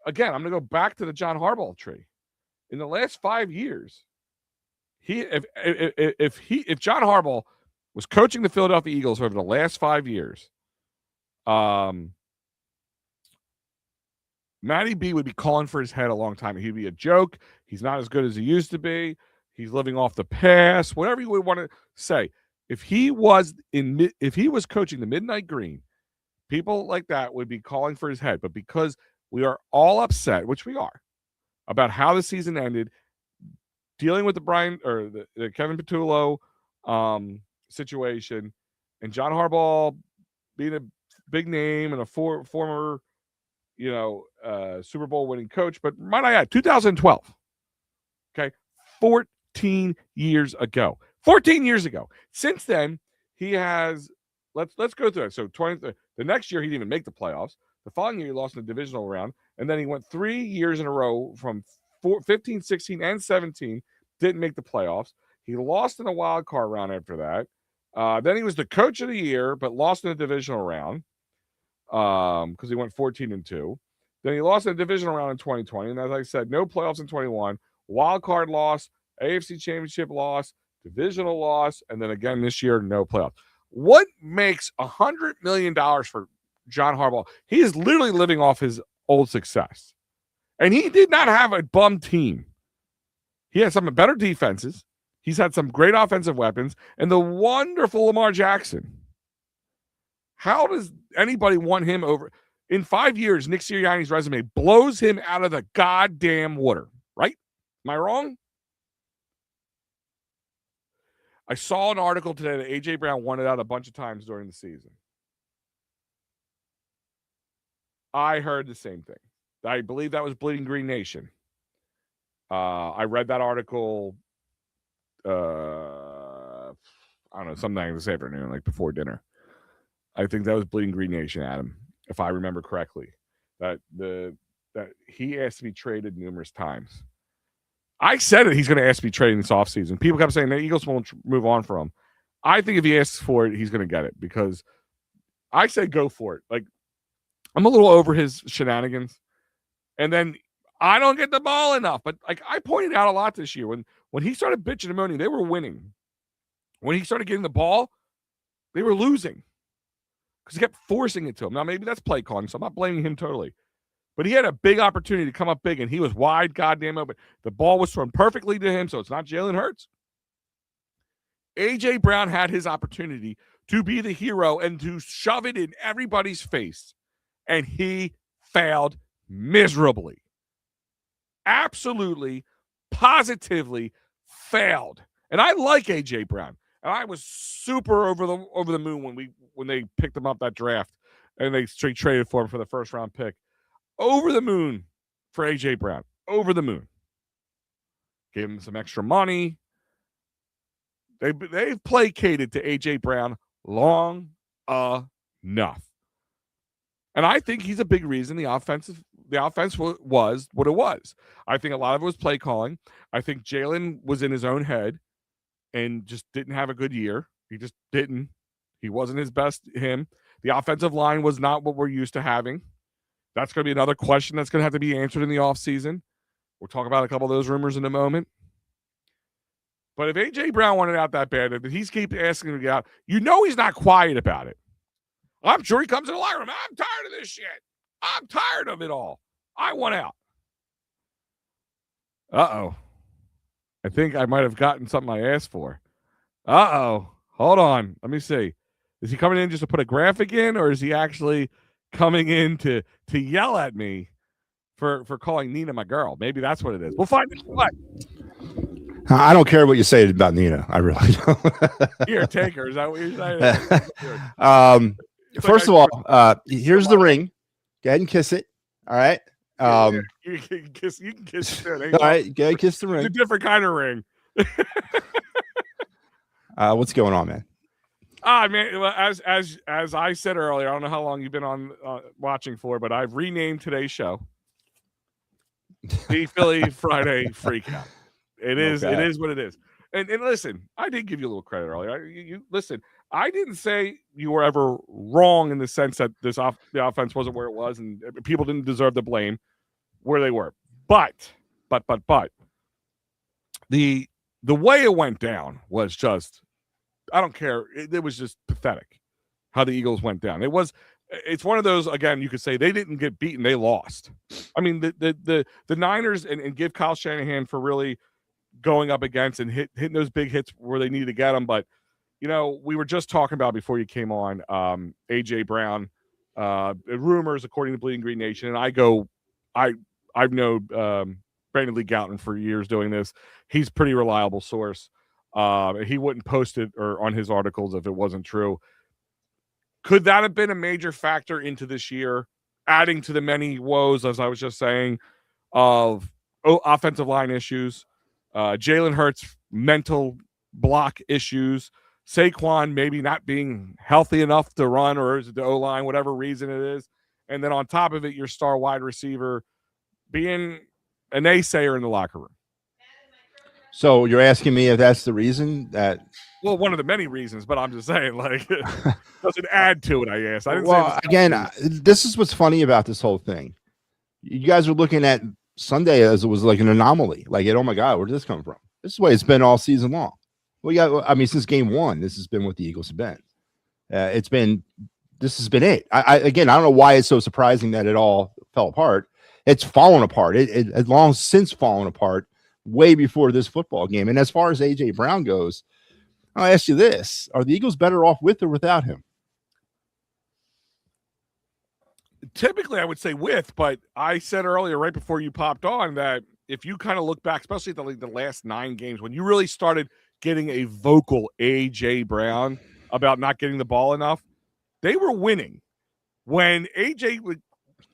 Again, I'm going to go back to the John Harbaugh tree. In the last 5 years, if John Harbaugh was coaching the Philadelphia Eagles over the last 5 years, Matty B would be calling for his head a long time. He'd be a joke. He's not as good as he used to be. He's living off the past. Whatever you would want to say. If he was coaching the Midnight Green, people like that would be calling for his head. But because we are all upset, which we are, about how the season ended, dealing with the Kevin Petullo situation, and John Harbaugh being a big name and a former, Super Bowl winning coach. But might I add, 2012, okay, 14 years ago. 14 years ago. Since then, he has. Let's go through it. So the next year he didn't even make the playoffs. The following year he lost in the divisional round, and then he went 3 years in a row from 15, 16, and 17. Didn't make the playoffs. He lost in a wild card round after that. Then he was the coach of the year, but lost in the divisional round because he went 14-2. Then he lost in the divisional round in 2020, and as I said, no playoffs in 21. Wild card loss, AFC Championship loss, divisional loss, and then again this year, no playoffs. What makes $100 million for John Harbaugh? He is literally living off his old success. And he did not have a bum team. He had some better defenses. He's had some great offensive weapons. And the wonderful Lamar Jackson. How does anybody want him over? In 5 years, Nick Sirianni's resume blows him out of the goddamn water, right? Am I wrong? I saw an article today that A.J. Brown wanted out a bunch of times during the season. I heard the same thing. I believe that was Bleeding Green Nation. I read that article, I don't know, sometime this afternoon, like before dinner. I think that was Bleeding Green Nation, Adam, if I remember correctly. That he asked to be traded numerous times. I said it. He's going to ask to be traded this offseason. People kept saying the Eagles won't move on for him. I think if he asks for it, he's going to get it because I say go for it. Like, I'm a little over his shenanigans. And then I don't get the ball enough. But like I pointed out a lot this year, when he started bitching and moaning, they were winning. When he started getting the ball, they were losing because he kept forcing it to him. Now, maybe that's play calling, so I'm not blaming him totally. But he had a big opportunity to come up big, and he was wide goddamn open. The ball was thrown perfectly to him, so it's not Jalen Hurts. A.J. Brown had his opportunity to be the hero and to shove it in everybody's face, and he failed miserably. Absolutely, positively failed. And I like A.J. Brown, and I was super over the moon when they picked him up that draft, and they straight traded for him for the first round pick. Over the moon for A.J. Brown. Over the moon. Gave him some extra money. They've placated to A.J. Brown long enough. And I think he's a big reason the offense was what it was. I think a lot of it was play calling. I think Jalen was in his own head and just didn't have a good year. He just didn't. He wasn't his best him. The offensive line was not what we're used to having. That's going to be another question that's going to have to be answered in the offseason. We'll talk about a couple of those rumors in a moment. But if A.J. Brown wanted out that bad, if he's keep asking him to get out, he's not quiet about it. I'm sure he comes in the locker room. I'm tired of this shit. I'm tired of it all. I want out. Uh-oh. I think I might have gotten something I asked for. Uh-oh. Hold on. Let me see. Is he coming in just to put a graphic in, or is he actually coming in to yell at me for calling Nina my girl? Maybe that's what it is. We'll find out. What? I don't care what you say about Nina. I really don't. Here, take her. Is that what you're saying? First of all, here's the ring. Go ahead and kiss it. All right. You can kiss it. All right. Go ahead and kiss the ring. It's a different kind of ring. What's going on, man? Man, as I said earlier, I don't know how long you've been on watching for, but I've renamed today's show the Philly Friday Freakout. It is what it is. And listen, I did give you a little credit earlier. You listen. I didn't say you were ever wrong in the sense that the offense wasn't where it was, and people didn't deserve the blame where they were. But the way it went down was just. I don't care. It was just pathetic how the Eagles went down. It's one of those, again, you could say they didn't get beaten. They lost. I mean, the Niners and give Kyle Shanahan for really going up against and hitting those big hits where they needed to get them. But we were just talking about before you came on, AJ Brown, rumors according to Bleeding Green Nation, and I've known Brandon Lee Gouton for years doing this. He's a pretty reliable source. He wouldn't post it or on his articles if it wasn't true. Could that have been a major factor into this year, adding to the many woes, as I was just saying, of offensive line issues, Jalen Hurts mental block issues, Saquon maybe not being healthy enough to run, or is it the O-line, whatever reason it is, and then on top of it, your star wide receiver being a naysayer in the locker room. So you're asking me if that's the reason that? Well, one of the many reasons, but I'm just saying, like, does it add to it? I guess. I didn't well, again, this is what's funny about this whole thing. You guys are looking at Sunday as it was like an anomaly. Like, oh my God, where did this come from? This is the way it's been all season long. Since game one, this has been what the Eagles have been. This has been it. Again, I don't know why it's so surprising that it all fell apart. It's fallen apart. It has long since fallen apart, way before this football game. And as far as AJ Brown goes, I'll ask you this: are the Eagles better off with or without him? Typically, I would say with, but I said earlier, right before you popped on, that if you kind of look back, especially at the last 9 games, when you really started getting a vocal AJ Brown about not getting the ball enough, they were winning. When AJ would,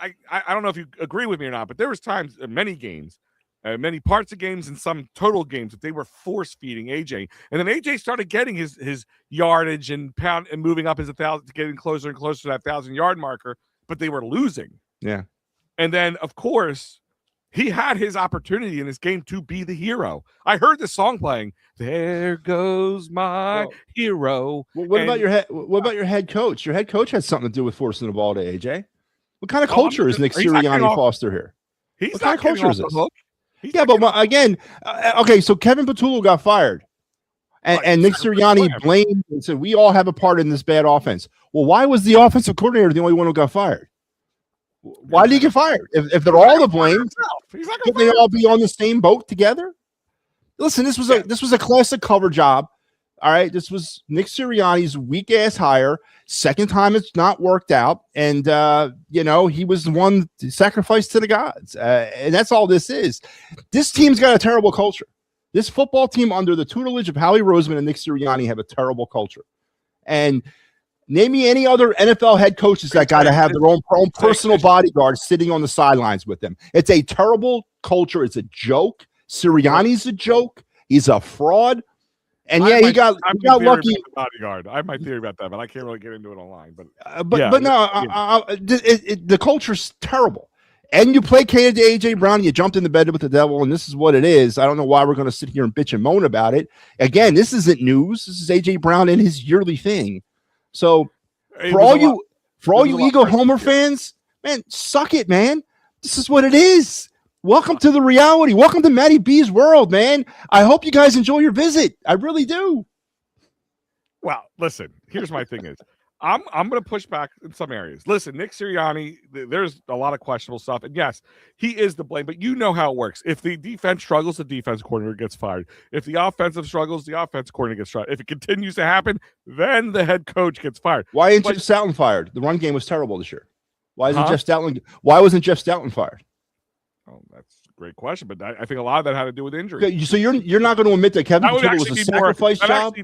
I don't know if you agree with me or not, but there was times in many games, many parts of games and some total games that they were force feeding AJ, and then AJ started getting his yardage and pound and moving up his 1,000, getting closer and closer to that 1,000-yard marker, but they were losing. Yeah, and then of course he had his opportunity in this game to be the hero. I heard this song playing. There goes my hero. What about your head coach? Your head coach had something to do with forcing the ball to AJ. What kind of culture is Nick Sirianni foster here? What kind of culture is this? Yeah, but again, okay, so Kevin Patullo got fired. And Nick Sirianni blamed and said, we all have a part in this bad offense. Well, why was the offensive coordinator the only one who got fired? Why did he get fired? If they're all to blame, couldn't they all be on the same boat together? Listen, this was a classic cover job. All right, this was Nick Sirianni's weak ass hire. Second time it's not worked out, and he was the one sacrificed to the gods, and that's all this is. This team's got a terrible culture. This football team, under the tutelage of Howie Roseman and Nick Sirianni, have a terrible culture. And name me any other NFL head coaches that got to have their own personal bodyguard sitting on the sidelines with them. It's a terrible culture. It's a joke. Sirianni's a joke. He's a fraud. And he got lucky. Bodyguard. I have my theory about that, but I can't really get into it online. But the culture's terrible. And you placated to AJ Brown, you jumped in the bed with the devil, and this is what it is. I don't know why we're going to sit here and bitch and moan about it. Again, this isn't news. This is AJ Brown and his yearly thing. So for all you Eagle Homer fans, man, suck it, man. This is what it is. Welcome to the reality. Welcome to Matty B's world, man. I hope you guys enjoy your visit. I really do. Well, listen, here's my thing is, I'm going to push back in some areas. Listen, Nick Sirianni, there's a lot of questionable stuff. And yes, he is to blame, but you know how it works. If the defense struggles, the defense coordinator gets fired. If the offensive struggles, the offense coordinator gets fired. If it continues to happen, then the head coach gets fired. Why isn't Jeff Stoutland fired? The run game was terrible this year. Why wasn't Jeff Stoutland fired? Oh, that's a great question, but I think a lot of that had to do with injury. So you're not going to admit that Kevin Patullo was a sacrifice job?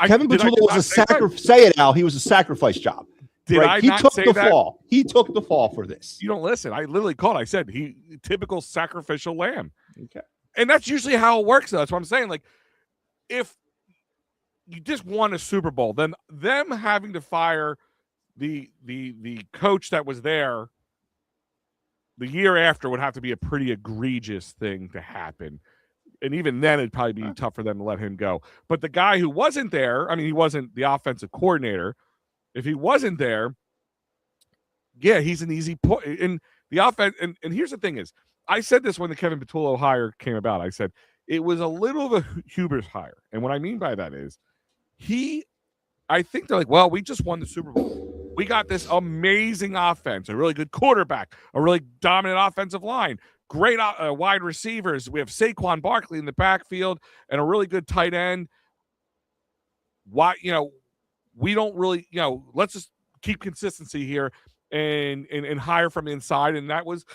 Kevin Patullo was a sacrifice. Say it, Al. He was a sacrifice job. He took the fall. He took the fall for this. You don't listen. I literally called. I said he typical sacrificial lamb. Okay, and that's usually how it works. Though. That's what I'm saying. Like, if you just won a Super Bowl, then them having to fire the coach that was there the year after would have to be a pretty egregious thing to happen. And even then, it'd probably be tough for them to let him go. But the guy who wasn't there, I mean, he wasn't the offensive coordinator. If he wasn't there, yeah, he's an easy point. And the offense, and here's the thing is, I said this when the Kevin Patullo hire came about. I said, it was a little of a hubris hire. And what I mean by that is, I think they're like, well, we just won the Super Bowl. We got this amazing offense, a really good quarterback, a really dominant offensive line, great wide receivers. We have Saquon Barkley in the backfield and a really good tight end. why, we don't really, let's just keep consistency here and hire from inside. And that's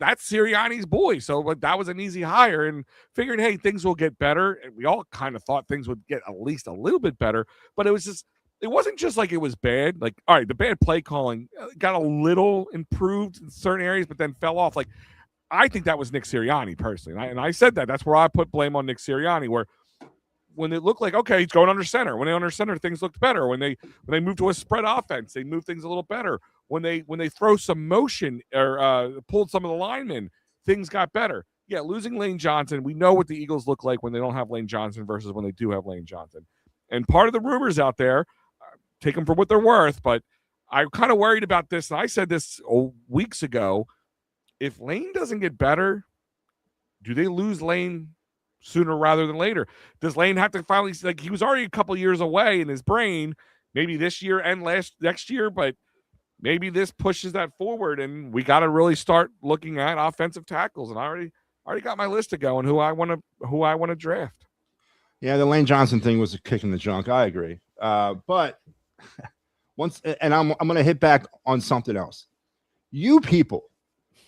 Sirianni's boy. So like, that was an easy hire, and figured, hey, things will get better. And we all kind of thought things would get at least a little bit better, but it wasn't just like it was bad. Like, all right, the bad play calling got a little improved in certain areas, but then fell off. Like, I think that was Nick Sirianni personally. And I said that. That's where I put blame on Nick Sirianni, where when it looked like, okay, he's going under center. When they under center, things looked better. When they moved to a spread offense, they moved things a little better. When they throw some motion or pulled some of the linemen, things got better. Yeah, losing Lane Johnson, we know what the Eagles look like when they don't have Lane Johnson versus when they do have Lane Johnson. And part of the rumors out there, take them for what they're worth, but I'm kind of worried about this. And I said this weeks ago. If Lane doesn't get better, do they lose Lane sooner rather than later? Does Lane have to finally, like, he was already a couple years away in his brain, maybe this year and next year, but maybe this pushes that forward, and we got to really start looking at offensive tackles. And I already got my list to go and who I want to draft. Yeah, the Lane Johnson thing was a kick in the junk. I agree. But once, and I'm going to hit back on something else. You people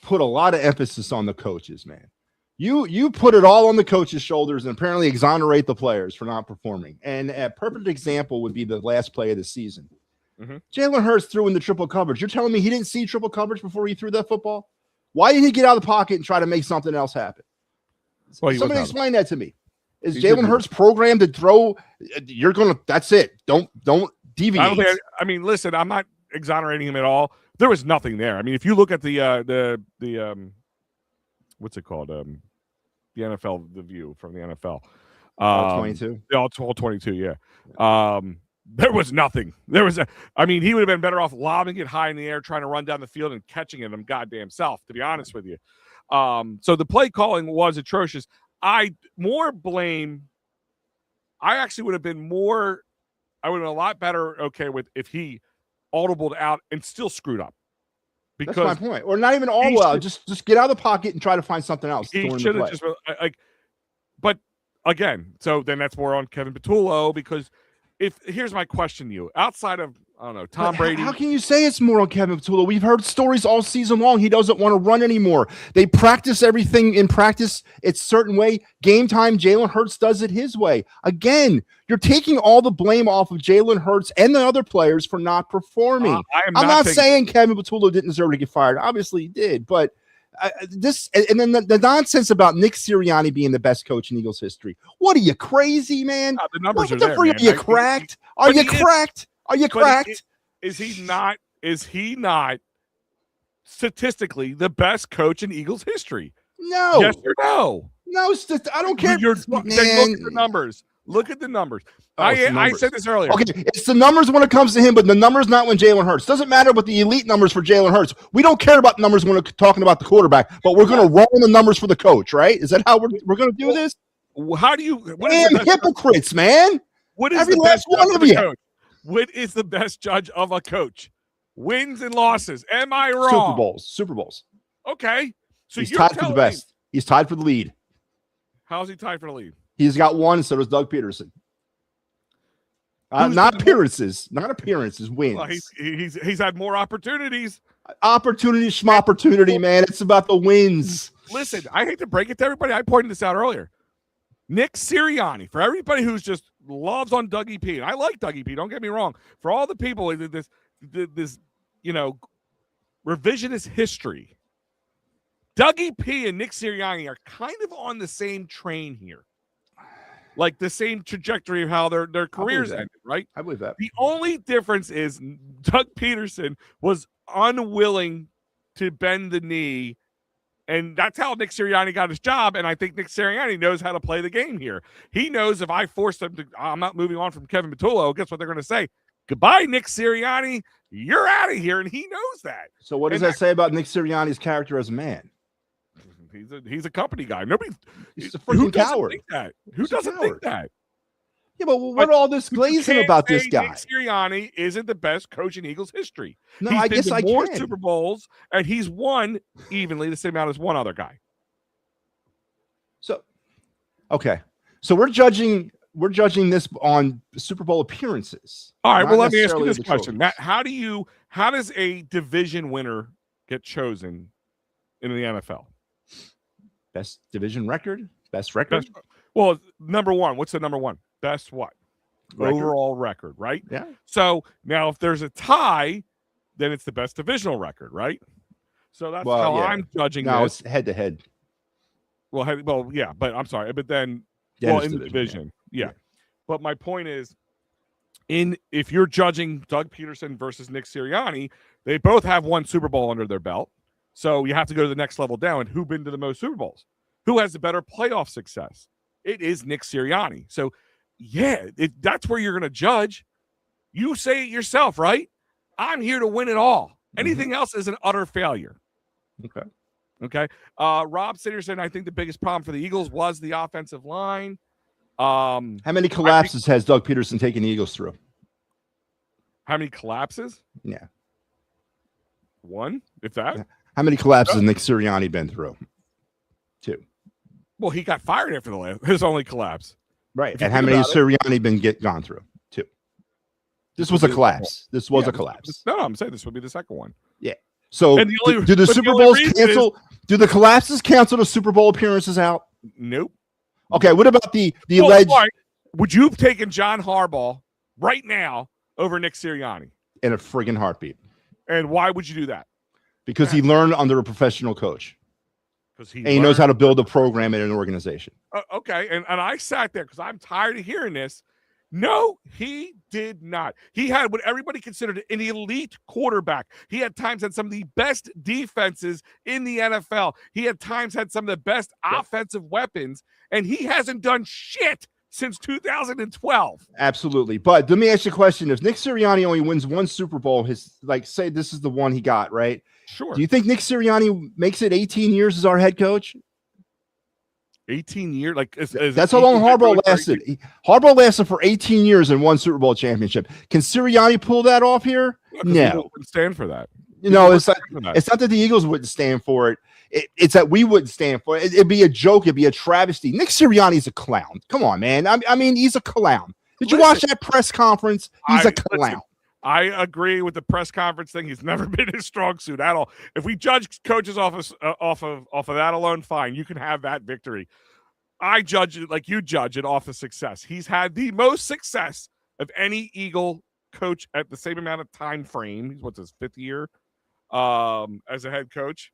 put a lot of emphasis on the coaches, man. You put it all on the coaches' shoulders and apparently exonerate the players for not performing. And a perfect example would be the last play of the season. Mm-hmm. Jalen Hurts threw in the triple coverage. You're telling me he didn't see triple coverage before he threw that football? Why did he get out of the pocket and try to make something else happen? Well, somebody explain that to me. Is Jalen Hurts programmed to throw? You're going to – that's it. Don't deviate. I mean, listen, I'm not exonerating him at all. There was nothing there. I mean, if you look at the what's it called? The NFL, the view from the NFL. All 22? Yeah, all 22, yeah. There was nothing. He would have been better off lobbing it high in the air, trying to run down the field and catching it him goddamn self, to be honest with you. So the play calling was atrocious. I actually would have been I would have been a lot better okay with if he audibled out and still screwed up. Because that's my point. Or not even all out. Just get out of the pocket and try to find something else. He should have just but again, so then that's more on Kevin Patullo, because here's my question to you. Outside of, I don't know, Tom Brady. How can you say it's more on Kevin Patullo? We've heard stories all season long. He doesn't want to run anymore. They practice everything in practice. It's a certain way. Game time, Jalen Hurts does it his way. Again, you're taking all the blame off of Jalen Hurts and the other players for not performing. I'm not saying Kevin Patullo didn't deserve to get fired. Obviously he did, but and then the nonsense about Nick Sirianni being the best coach in Eagles history. What are you, crazy, man? The numbers are there, man. Are you cracked? Are you cracked? Are you cracked? Is he not statistically the best coach in Eagles history? No. Yes or no? No, I don't care. Look at the numbers. Look at the numbers. I said this earlier. Okay, it's the numbers when it comes to him, but the numbers not when Jalen Hurts. Doesn't matter what the elite numbers for Jalen Hurts. We don't care about numbers when we're talking about the quarterback, but we're going to roll in the numbers for the coach, right? Is that how we're going to do this? How do you? Damn hypocrites, man! What is every the last one of you? Coach? What is the best judge of a coach? Wins and losses. Am I wrong? Super Bowls. Okay, so he's tied for the best. He's tied for the lead. How's he tied for the lead? He's got one, so does Doug Peterson. Not appearances, wins. Well, he's had more opportunities. Opportunity, man. It's about the wins. Listen, I hate to break it to everybody. I pointed this out earlier. Nick Sirianni, for everybody who's just loves on Dougie P, and I like Dougie P, don't get me wrong. For all the people, this revisionist history, Dougie P and Nick Sirianni are kind of on the same train here. Like the same trajectory of how their careers ended, right? I believe that. The only difference is Doug Peterson was unwilling to bend the knee, and that's how Nick Sirianni got his job. And I think Nick Sirianni knows how to play the game here. He knows if I force him to, I'm not moving on from Kevin Patullo. Guess what they're going to say? Goodbye, Nick Sirianni. You're out of here, and he knows that. So what does that say about Nick Sirianni's character as a man? He's a company guy. He's a freaking coward. Who doesn't think that? Yeah, but what all this glazing about this guy? Nick Sirianni isn't the best coach in Eagles history. No, I guess I more can. Super Bowls, and he's won evenly the same amount as one other guy. So, okay. So we're judging we're judging this on Super Bowl appearances. All right. Well, let me ask you this question, Matt. How does a division winner get chosen in the NFL? Best division record, best record. Well, number one. What's the number one? Best what? Record? Overall record, right? Yeah. So now, if there's a tie, then it's the best divisional record, right? So that's how I'm judging. No, it's head to head. Well, yeah, but I'm sorry, but then, in the division, yeah. But my point is, if you're judging Doug Peterson versus Nick Sirianni, they both have one Super Bowl under their belt. So you have to go to the next level down. And who been to the most Super Bowls? Who has the better playoff success? It is Nick Sirianni. So, that's where you're going to judge. You say it yourself, right? I'm here to win it all. Anything else is an utter failure. Okay. Rob Sitterson, I think the biggest problem for the Eagles was the offensive line. How many collapses has Doug Peterson taken the Eagles through? How many collapses? Yeah. One, if that. How many collapses has Nick Sirianni been through? 2. Well, he got fired after his only collapse. Right. And how many has Sirianni gone through? 2. This was a collapse. This was a collapse. No, I'm saying this would be the second one. Yeah. So do the Super Bowls cancel? Do the collapses cancel the Super Bowl appearances out? Nope. Okay. What about the alleged? Right. Would you have taken John Harbaugh right now over Nick Sirianni? In a friggin' heartbeat. And why would you do that? Because he learned under a professional coach. Because he knows how to build a program in an organization. Okay. And I sat there because I'm tired of hearing this. No, he did not. He had what everybody considered an elite quarterback. He had times had some of the best defenses in the NFL. He had times had some of the best offensive weapons, and he hasn't done shit since 2012. Absolutely. But let me ask you a question. If Nick Sirianni only wins one Super Bowl, say this is the one he got, right? Sure. Do you think Nick Sirianni makes it 18 years as our head coach? 18 years? That's how long Harbaugh lasted. Harbaugh lasted for 18 years and won Super Bowl championship. Can Sirianni pull that off here? No. Wouldn't stand for that. It's not that the Eagles wouldn't stand for it. It's that we wouldn't stand for it. It'd be a joke. It'd be a travesty. Nick Sirianni's a clown. Come on, man. I mean, he's a clown. Did you watch that press conference? He's a clown. I agree with the press conference thing. He's never been his strong suit at all. If we judge coaches off of that alone, fine. You can have that victory. I judge it like you judge it off of success. He's had the most success of any Eagle coach at the same amount of time frame. He's his 5th year as a head coach.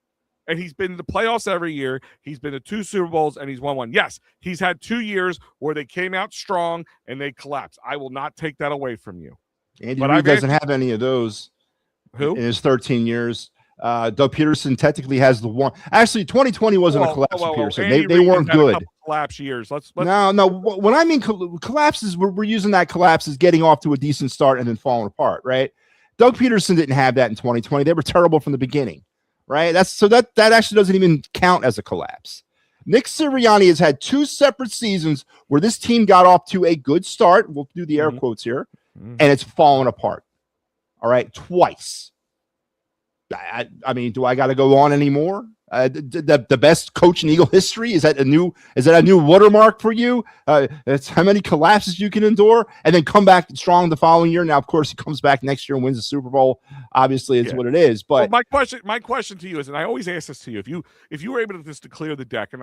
And he's been to the playoffs every year. He's been to 2 Super Bowls, and he's won 1. Yes, he's had 2 years where they came out strong and they collapsed. I will not take that away from you. Andy Reid doesn't have any of those. Who? In his 13 years. Doug Peterson technically has the one. Actually, 2020 wasn't a collapse for Peterson. They weren't good. Collapse years. Let's No. When I mean collapses, we're using that collapse as getting off to a decent start and then falling apart, right? Doug Peterson didn't have that in 2020. They were terrible from the beginning, right? That actually doesn't even count as a collapse. Nick Sirianni has had 2 separate seasons where this team got off to a good start. We'll do the air quotes here, and it's fallen apart. All right, twice. I mean, do I got to go on anymore? The best coach in Eagle history, is that a new watermark for you? It's how many collapses you can endure and then come back strong the following year. Now, of course, he comes back next year and wins the Super Bowl. Obviously, it's what it is. But my question to you is, and I always ask this to you, if you were able to clear the deck, and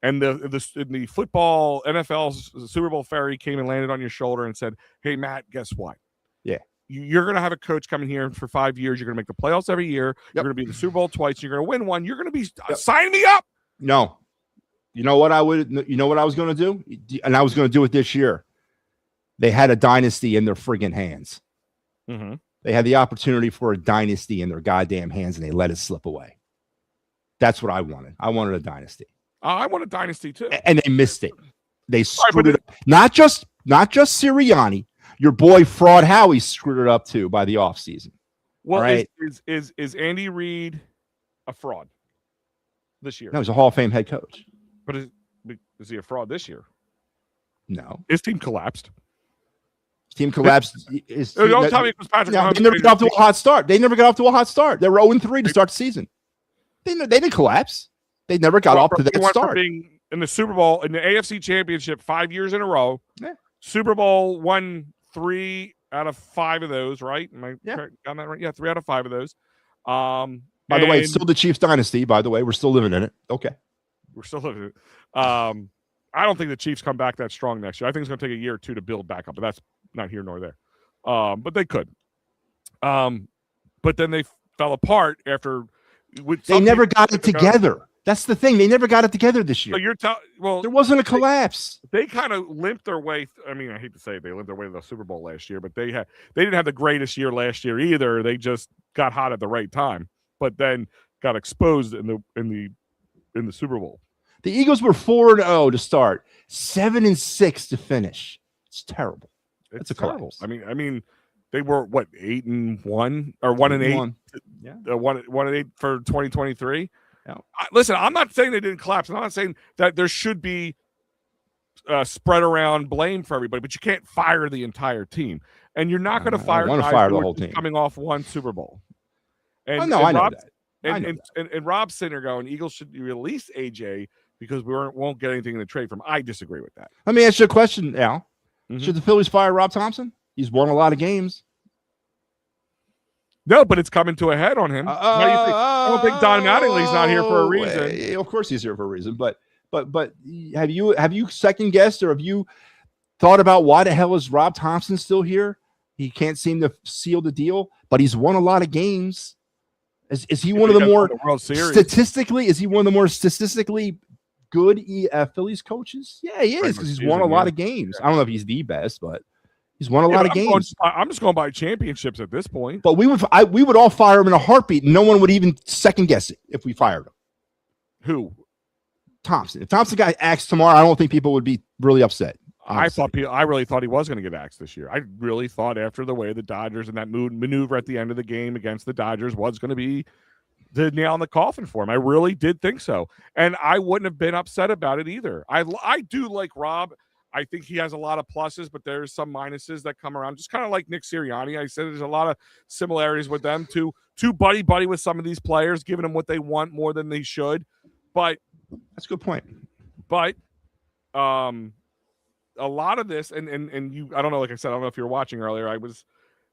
the football NFL Super Bowl fairy came and landed on your shoulder and said, "Hey, Matt, guess what? Yeah. You're going to have a coach coming here for 5 years. You're going to make the playoffs every year. You're going to be in the Super Bowl twice. You're going to win 1. You're going to be sign me up." No. You know what I was going to do? And I was going to do it this year. They had a dynasty in their friggin' hands. Mm-hmm. They had the opportunity for a dynasty in their goddamn hands, and they let it slip away. That's what I wanted. I wanted a dynasty. I want a dynasty too. And they missed it. They screwed it up. Not just Sirianni. Your boy Fraud Howie screwed it up too by the offseason. Well, right? Is Andy Reid a fraud this year? No, he's a Hall of Fame head coach. But is he a fraud this year? No. His team collapsed. Don't tell me it was Patrick Mahomes. They never got off to a hot start. They were 0-3 to start the season. They didn't collapse. They never got off to that start. Being in the Super Bowl, in the AFC Championship 5 years in a row. Yeah. Super Bowl won 3 out of 5 of those, right? Am I correct on that right? Yeah, 3 out of 5 of those. By the way, it's still the Chiefs dynasty, by the way. We're still living in it. Okay. We're still living in it. I don't think the Chiefs come back that strong next year. I think it's going to take a year or two to build back up, but that's not here nor there. But they could. But then they fell apart after. They never got it together. That's the thing. They never got it together this year. So there wasn't a collapse. They kind of limped their way. I mean, I hate to say it, they limped their way to the Super Bowl last year, but they didn't have the greatest year last year either. They just got hot at the right time, but then got exposed in the Super Bowl. The Eagles were 4-0 to start, 7-6 to finish. It's terrible. It's a collapse. I mean, they were what 8-1 or 1-8. Yeah, 1-8 for 2023. Yeah. Listen, I'm not saying they didn't collapse. I'm not saying that there should be spread around blame for everybody, but you can't fire the entire team, and you're not going to fire the whole team coming off one Super Bowl. And I know that. And Rob's sitting there going, Eagles should release AJ because we won't get anything in the trade from. I disagree with that. Let me ask you a question, Al. Mm-hmm. Should the Phillies fire Rob Thompson? He's won a lot of games. No, but it's coming to a head on him. I don't think Don Mattingly's not here for a reason. Of course he's here for a reason. But have you second guessed or have you thought about why the hell is Rob Thompson still here? He can't seem to seal the deal, but he's won a lot of games. Is he one of the more statistically? Is he one of the more statistically good Phillies coaches? Yeah, he is because he's won a lot of games. I don't know if he's the best, but he's won a lot of games. I'm just going by championships at this point. But we would all fire him in a heartbeat. No one would even second guess it if we fired him. Who? Thompson. If Thompson got axed tomorrow, I don't think people would be really upset. Honestly. I really thought he was going to get axed this year. I really thought after the way the Dodgers and that maneuver at the end of the game against the Dodgers was going to be the nail in the coffin for him. I really did think so. And I wouldn't have been upset about it either. I do like Rob. I think he has a lot of pluses, but there's some minuses that come around. Just kind of like Nick Sirianni. I said there's a lot of similarities with them too. Buddy with some of these players, giving them what they want more than they should. But that's a good point. But a lot of this, and you, I don't know, like I said, I don't know if you were watching earlier. I was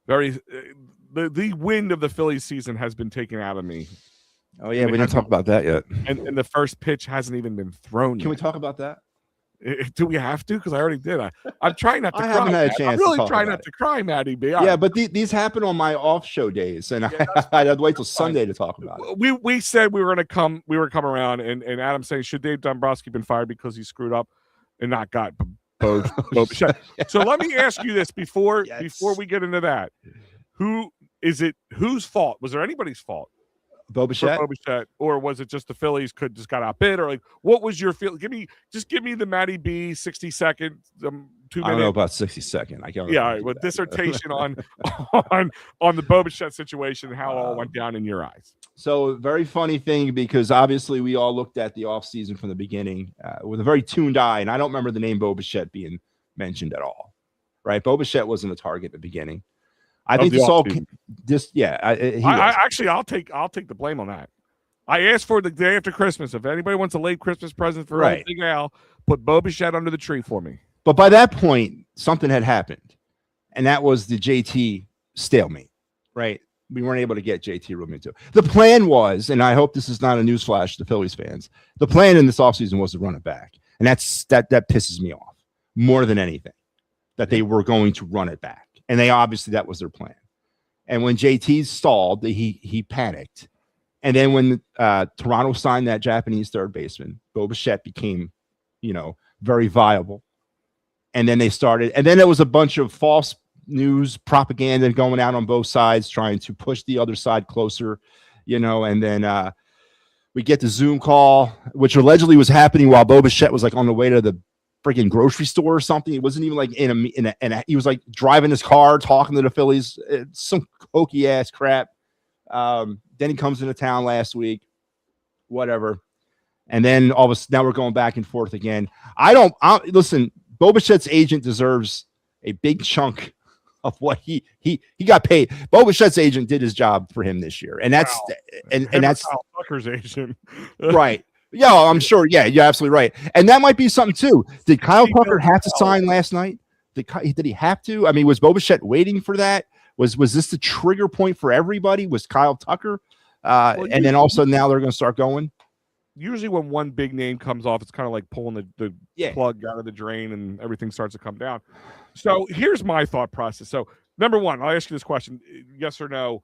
very the wind of the Phillies season has been taken out of me. Oh yeah, we didn't talk about that yet. And the first pitch hasn't even been thrown yet. Can we talk about that? Do we have to? Because I already did. I'm trying not to cry. I haven't had a chance. I'm really trying not to cry, Matty B. Yeah, but these happen on my off show days, and I'd wait till Sunday to talk about it. We said we were going to come around, and Adam saying, should Dave Dombrowski been fired because he screwed up and not got Bo Bichette? So let me ask you this before we get into that. Whose fault? Was there anybody's fault? Bo Bichette, or was it just the Phillies just got outbid, or like what was your feel? Give me the Matty B 60-second, 2 minutes. I don't know about 60-second. I can't. Yeah, all right. Well, dissertation on the Bo Bichette situation and how it all went down in your eyes. So very funny thing because obviously we all looked at the offseason from the beginning with a very tuned eye, and I don't remember the name Bo Bichette being mentioned at all. Right, Bo Bichette wasn't a target at the beginning. I think this all just I'll take the blame on that. I asked for the day after Christmas. If anybody wants a late Christmas present for Big Al, put Bo Bichette under the tree for me. But by that point, something had happened, and that was the JT stalemate. Right, we weren't able to get JT Realmuto. The plan was, and I hope this is not a newsflash to Phillies fans. The plan in this offseason was to run it back, and that pisses me off more than anything. That they were going to run it back. And that was their plan. And when JT stalled, he panicked. And then when Toronto signed that Japanese third baseman, Bo Bichette became, very viable. And then they started. And then there was a bunch of false news propaganda going out on both sides, trying to push the other side closer, And then we get the Zoom call, which allegedly was happening while Bo Bichette was like on the way to the freaking grocery store or something. It wasn't even like he was like driving his car, talking to the Phillies. It's some hokey ass crap. Then he comes into town last week, whatever. And then all of a sudden, now we're going back and forth again. Listen, Bo Bichette's agent deserves a big chunk of what he got paid. Bo Bichette's agent did his job for him this year. And that's, and that's Tucker's agent. Right. Yeah, I'm sure. Yeah, you're absolutely right. And that might be something too. Did Kyle Tucker have to sign last night? Did he have to? I mean, was Bo Bichette waiting for that? Was this the trigger point for everybody? Was Kyle Tucker? And then also now they're going to start going. Usually when one big name comes off, it's kind of like pulling the plug out of the drain and everything starts to come down. So here's my thought process. So number one, I'll ask you this question: yes or no?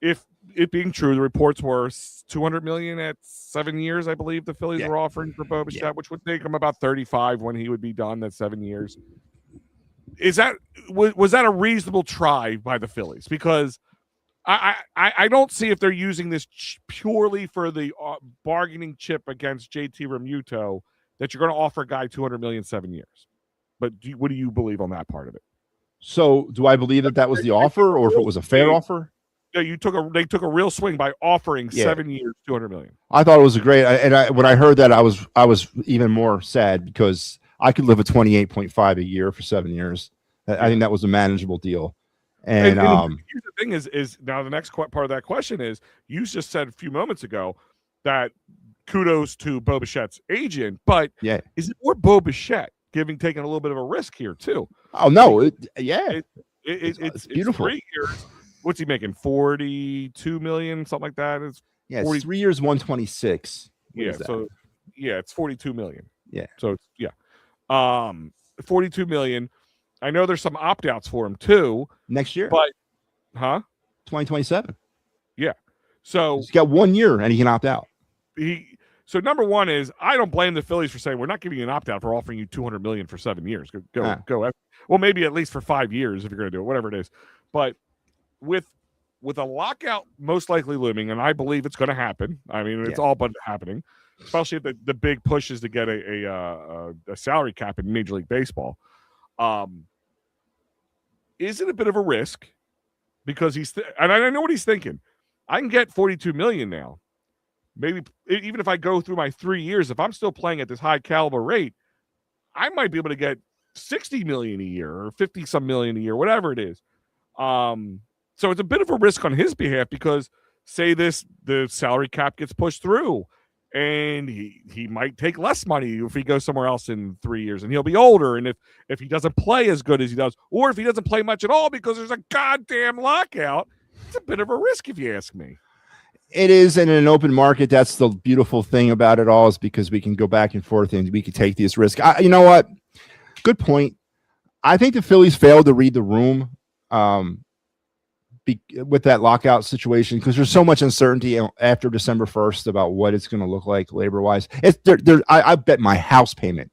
If it being true, the reports were $200 million at 7 years, I believe the Phillies were offering for Bo Bichette, which would take him about 35 when he would be done. That's 7 years. Was that a reasonable try by the Phillies? Because I don't see if they're using this purely for the bargaining chip against JT Realmuto that you're going to offer a guy $200 million 7 years. But what do you believe on that part of it? So do I believe that was the offer, or if it was a fair offer? Yeah, they took a real swing by offering 7 years, $200 million. I thought it was a great, and when I heard that, I was even more sad because I could live at 28.5 a year for 7 years. I think that was a manageable deal. And here's the thing is now the next part of that question is, you just said a few moments ago that kudos to Bo Bichette's agent, but is it more Bo Bichette taking a little bit of a risk here too? Oh no, it's beautiful. 3 years. What's he making? 42 million, something like that. It's 40, 3 years, 126. It's 42 million. Yeah. So it's 42 million. I know there's some opt-outs for him too next year. But 2027. Yeah. So he's got 1 year and he can opt out. So number one is, I don't blame the Phillies for saying we're not giving you an opt-out for offering you $200 million for 7 years. Go. Well, maybe at least for 5 years if you're going to do it, whatever it is. But with a lockout most likely looming, and I believe it's going to happen. I mean, it's all but happening, especially if the big push is to get a salary cap in Major League Baseball. Is it a bit of a risk? Because and I know what he's thinking. I can get 42 million now. Maybe even if I go through my 3 years, if I'm still playing at this high caliber rate, I might be able to get 60 million a year or 50 some million a year, whatever it is. So it's a bit of a risk on his behalf because say the salary cap gets pushed through and he might take less money if he goes somewhere else in 3 years and he'll be older. And if he doesn't play as good as he does, or if he doesn't play much at all because there's a goddamn lockout, it's a bit of a risk if you ask me. It is in an open market. That's the beautiful thing about it all, is because we can go back and forth and we can take these risks. You know what? Good point. I think the Phillies failed to read the room with that lockout situation because there's so much uncertainty after December 1st about what it's going to look like labor-wise. I bet my house payment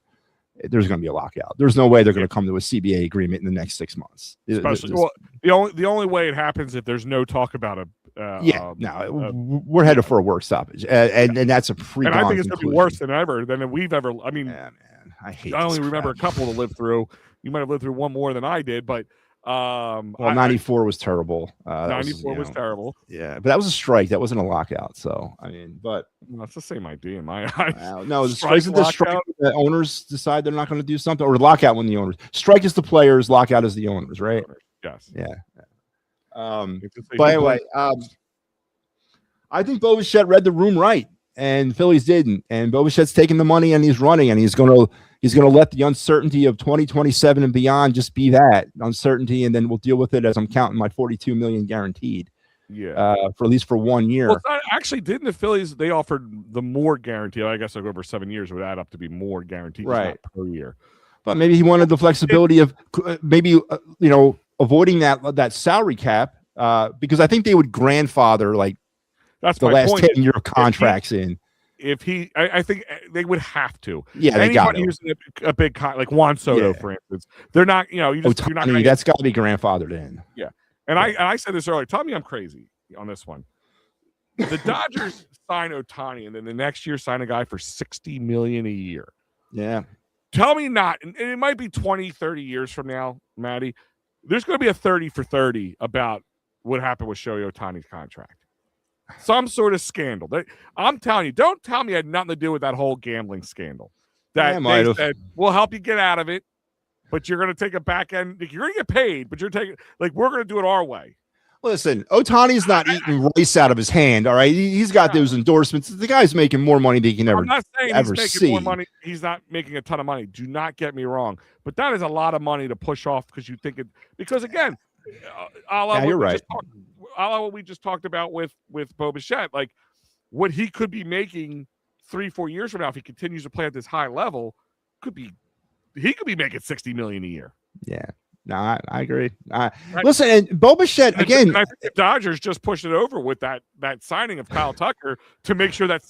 there's going to be a lockout. There's no way they're going to come to a CBA agreement in the next 6 months. The only way it happens if there's no talk about we're headed for a work stoppage, and that's a and I think it's going to be worse than we've ever. I mean, I only remember a couple to live through. You might have lived through one more than I did, but 94 was terrible. 94 was terrible. Yeah, but that was a strike. That wasn't a lockout. So I mean, but that's the same idea in my eyes. No, isn't the strike the owners decide they're not going to do something, or lockout when the owners strike is the players, lockout is the owners, right? Yes. Yeah. But anyway, I think Bo Bichette read the room right, and Phillies didn't. And Bo Bichette's taking the money and he's running, and he's going to let the uncertainty of 2027 and beyond just be that uncertainty, and then we'll deal with it as I'm counting my 42 million guaranteed. Yeah, for at least for 1 year. Well, actually, didn't the Phillies? They offered the more guarantee. I guess over 7 years would add up to be more guaranteed, right, per year. But maybe he wanted the flexibility of avoiding that salary cap because I think they would grandfather that's the last 10-year contracts in. If I think they would have to. Yeah, they got to. Using a big like Juan Soto, for instance, they're not. You're not. That's got to be grandfathered in. Yeah, and I said this earlier. Tell me I'm crazy on this one. The Dodgers sign Ohtani, and then the next year sign a guy for $60 million a year. Yeah. Tell me not, and it might be 20, 30 years from now, Maddie. There's going to be a 30 for 30 about what happened with Shohei Ohtani's contract. Some sort of scandal. I'm telling you, don't tell me it had nothing to do with that whole gambling scandal. That they said, we'll help you get out of it, but you're going to take a back end. You're going to get paid, but you're taking, we're going to do it our way. Listen, Otani's not eating rice out of his hand. All right, he's got those endorsements. The guy's making more money than he can I'm not saying he's making see. more money. He's not making a ton of money. Do not get me wrong, but that is a lot of money to push off because you think it. Because again, you're right. What we just talked about with Bo Bichette, like what he could be making 3-4 years from now if he continues to play at this high level, he could be making $60 million a year. Yeah. No, I agree. Listen, and Bo Bichette again. I think the Dodgers just pushed it over with that signing of Kyle Tucker to make sure that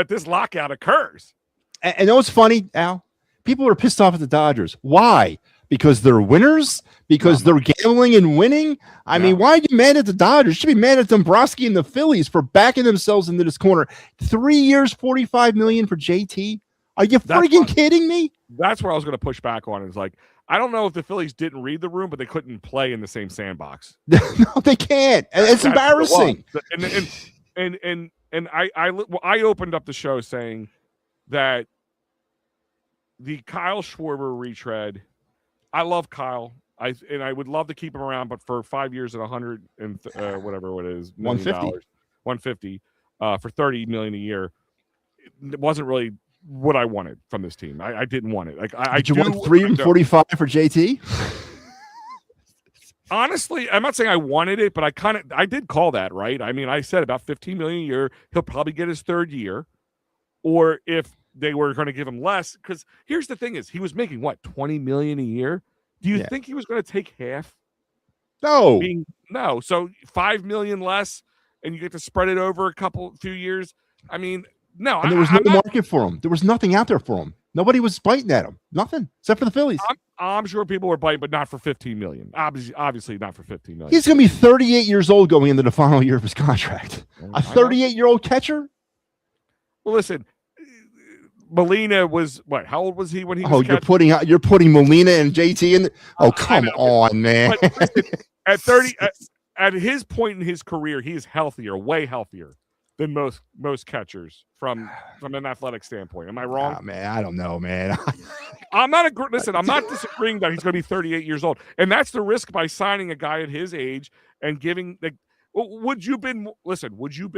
this lockout occurs. And know what's funny, Al? People are pissed off at the Dodgers. Why? Because they're winners? Because they're gambling and winning? I mean, why are you mad at the Dodgers? You should be mad at Dombrowski and the Phillies for backing themselves into this corner. 3 years, $45 million for JT. Are you freaking kidding me? That's where I was going to push back on. It's like, I don't know if the Phillies didn't read the room, but they couldn't play in the same sandbox. No, they can't. It's embarrassing. And I opened up the show saying that the Kyle Schwarber retread. I love Kyle. I would love to keep him around, but for 5 years at 100 and whatever it is, $150 for $30 million a year, it wasn't really what I wanted from this team. I didn't want it. Like Did you want 345 for JT? Honestly, I'm not saying I wanted it, but I did call that, right? I mean, I said about $15 million a year. He'll probably get his third year, or if they were going to give him less, because here's the thing: is he was making what, $20 million a year? Do you think he was going to take half? No, no. So $5 million less, and you get to spread it over a few years. I mean. No, and there was no market for him. There was nothing out there for him. Nobody was biting at him. Nothing except for the Phillies. I'm sure people were biting, but not for $15 million. Obviously, not for $15 million. He's going to be 38 years old going into the final year of his contract. A 38-year-old catcher. Well, listen, Molina was what? How old was he when he was you're putting Molina and JT in. Come on, man. But listen, at 30, at his point in his career, he is healthier, way healthier than most catchers from an athletic standpoint. Am I wrong? Man, I don't know, man. I'm not disagreeing that he's going to be 38 years old, and that's the risk by signing a guy at his age and giving the. Would you been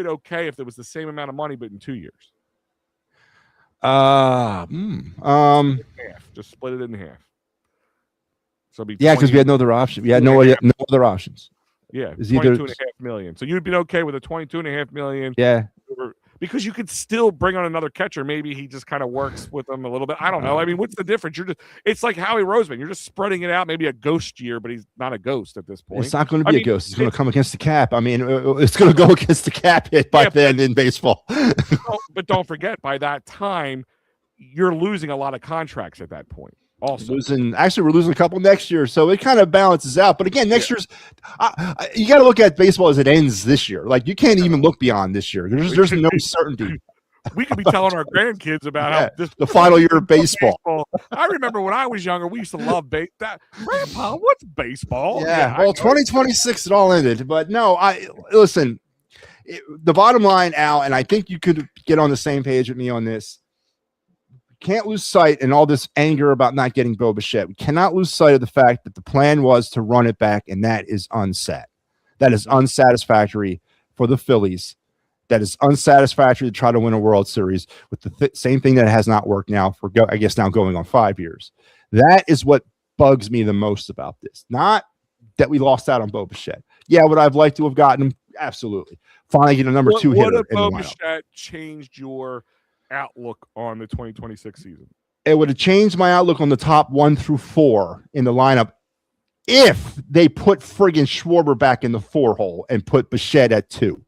okay if there was the same amount of money but in 2 years? Just split it in half. So because we had no other option. We had no other options. Yeah, $22.5 million. So you'd be okay with a $22.5 million. Yeah, because you could still bring on another catcher. Maybe he just kind of works with them a little bit. I don't know. I mean, what's the difference? It's like Howie Roseman. You're just spreading it out. Maybe a ghost year, but he's not a ghost at this point. It's not going to be a ghost. It's going to come against the cap. I mean, it's going to go against the cap hit by then in baseball. But don't forget, by that time, you're losing a lot of contracts at that point. Also, we're losing a couple next year, so it kind of balances out. But again, next year's you got to look at baseball as it ends this year. Like you can't even look beyond this year. There's no certainty. We could be telling our grandkids about how the final year of baseball. I remember when I was younger, we used to love that. Grandpa, what's baseball? Yeah, well, 2026 it all ended, but no, listen. The bottom line, Al, and I think you could get on the same page with me on this. Can't lose sight in all this anger about not getting Bo Bichette. We cannot lose sight of the fact that the plan was to run it back, and that is unset. That is unsatisfactory for the Phillies. That is unsatisfactory to try to win a World Series with the same thing that has not worked now for, now going on 5 years. That is what bugs me the most about this. Not that we lost out on Bo Bichette. Yeah, would I have liked to have gotten him? Absolutely. Finally get a number 2 hitter. What if Bo Bichette changed your outlook on the 2026 season? It would have changed my outlook on the top 1 through 4 in the lineup if they put friggin' Schwarber back in the 4 hole and put Bichette at 2.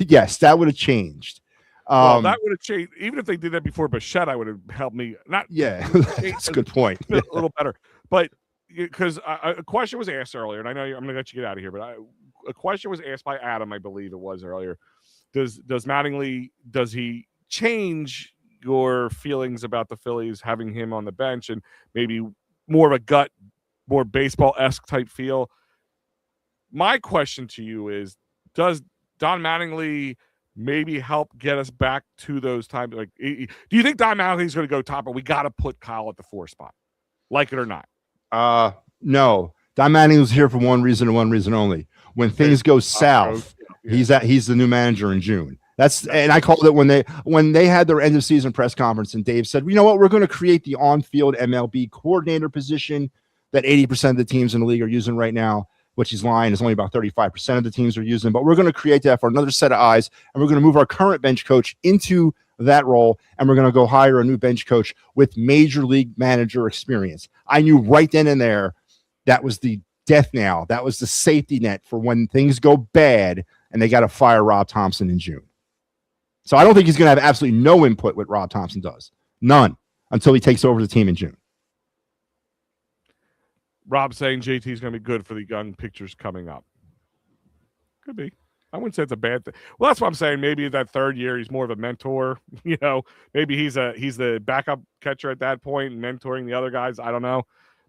Yes, that would have changed. That would have changed. Even if they did that before Bichette, I would have helped me. That's a good point. A little better, but because a question was asked earlier, and I know I'm going to let you get out of here, but a question was asked by Adam, I believe it was earlier. Does Mattingly change your feelings about the Phillies having him on the bench and maybe more of a gut, more baseball-esque type feel? My question to you is, does Don Mattingly maybe help get us back to those times? Like, do you think Don Mattingly is going to go top, or we got to put Kyle at the 4 spot, like it or not? No. Don Mattingly was here for one reason and one reason only. when things go south, he's the new manager in June. And I called it when they had their end of season press conference, and Dave said, you know what, we're going to create the on-field MLB coordinator position that 80% of the teams in the league are using right now, which he's lying. It's only about 35% of the teams are using, but we're going to create that for another set of eyes, and we're going to move our current bench coach into that role, and we're going to go hire a new bench coach with major league manager experience. I knew right then and there that was the death knell. That was the safety net for when things go bad and they got to fire Rob Thompson in June. So I don't think he's going to have absolutely no input what Rob Thompson does. None until he takes over the team in June. Rob saying JT is going to be good for the young pitchers coming up. Could be. I wouldn't say it's a bad thing. Well, that's what I'm saying. Maybe that third year he's more of a mentor. You know, maybe he's the backup catcher at that point, mentoring the other guys. I don't know.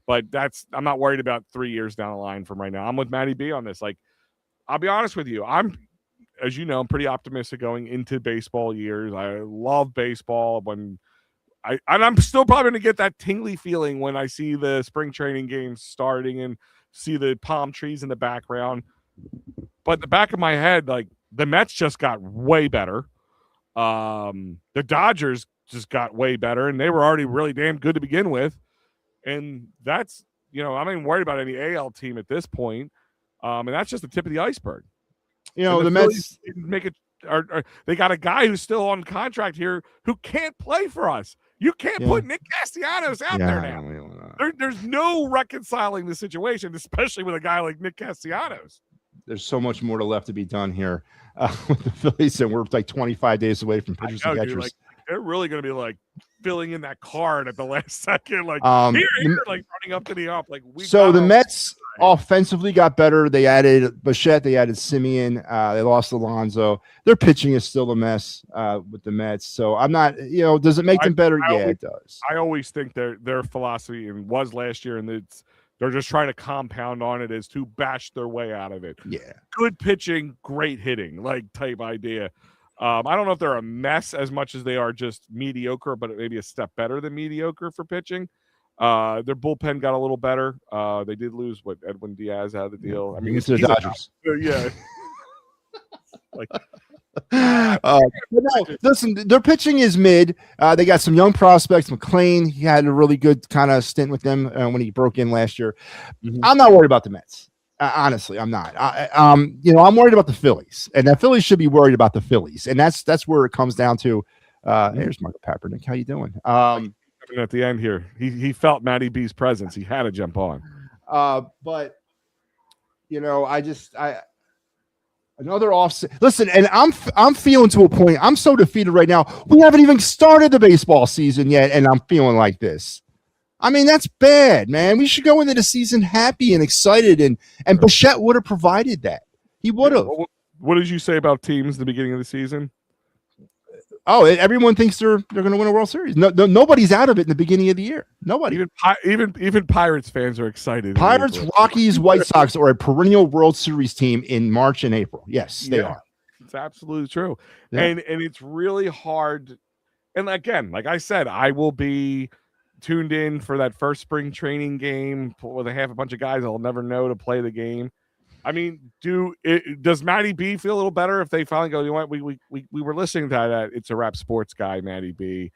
But I'm not worried about 3 years down the line from right now. I'm with Matty B on this. Like, I'll be honest with you. As you know, I'm pretty optimistic going into baseball years. I love baseball. And I'm still probably going to get that tingly feeling when I see the spring training games starting and see the palm trees in the background. But in the back of my head, like, the Mets just got way better. The Dodgers just got way better, and they were already really damn good to begin with. And that's, I'm not even worried about any AL team at this point. And that's just the tip of the iceberg. The Mets make it. They got a guy who's still on contract here who can't play for us. You can't put Nick Castellanos out there now. There's no reconciling the situation, especially with a guy like Nick Castellanos. There's so much more left to be done here with the Phillies, and we're like 25 days away from pitchers and catchers. Like, they're really going to be like filling in that card at the last second, like here, like running up to the up. Like the Mets offensively got better. They added Bichette, they added Simeon, they lost Alonso. Their pitching is still a mess with the Mets. So I'm not, does it make them better? It does. I always think their philosophy and was last year, and they're just trying to compound on it, is to bash their way out of it. Yeah, good pitching, great hitting, like type idea. I don't know if they're a mess as much as they are just mediocre, but maybe a step better than mediocre for pitching. Their bullpen got a little better. They did lose Edwin Diaz out of the deal. I mean, it's the Dodgers. Yeah. Like, no, listen, their pitching is mid. They got some young prospects. McLean, he had a really good kind of stint with them when he broke in last year. Mm-hmm. I'm not worried about the Mets. Honestly, I'm not. I'm worried about the Phillies, and the Phillies should be worried about the Phillies, and that's where it comes down to. Here's Michael Papernick. How you doing? At the end here, he felt Matty B's presence. He had to jump on. But another offset. Listen, and I'm feeling to a point. I'm so defeated right now. We haven't even started the baseball season yet, and I'm feeling like this. I mean, that's bad, man. We should go into the season happy and excited, and Bichette would have provided that. He would have. What did you say about teams at the beginning of the season? Oh, everyone thinks they're going to win a World Series. No, nobody's out of it in the beginning of the year. Nobody. Even Pirates fans are excited. Pirates, Rockies, White Sox are a perennial World Series team in March and April. Yes, they are. It's absolutely true. Yeah. And it's really hard. And again, like I said, I will be tuned in for that first spring training game with a bunch of guys I'll never know to play the game. I mean, does Matty B feel a little better if they finally go, you know what, we were listening to that It's a Wrap Sports guy, Matty B.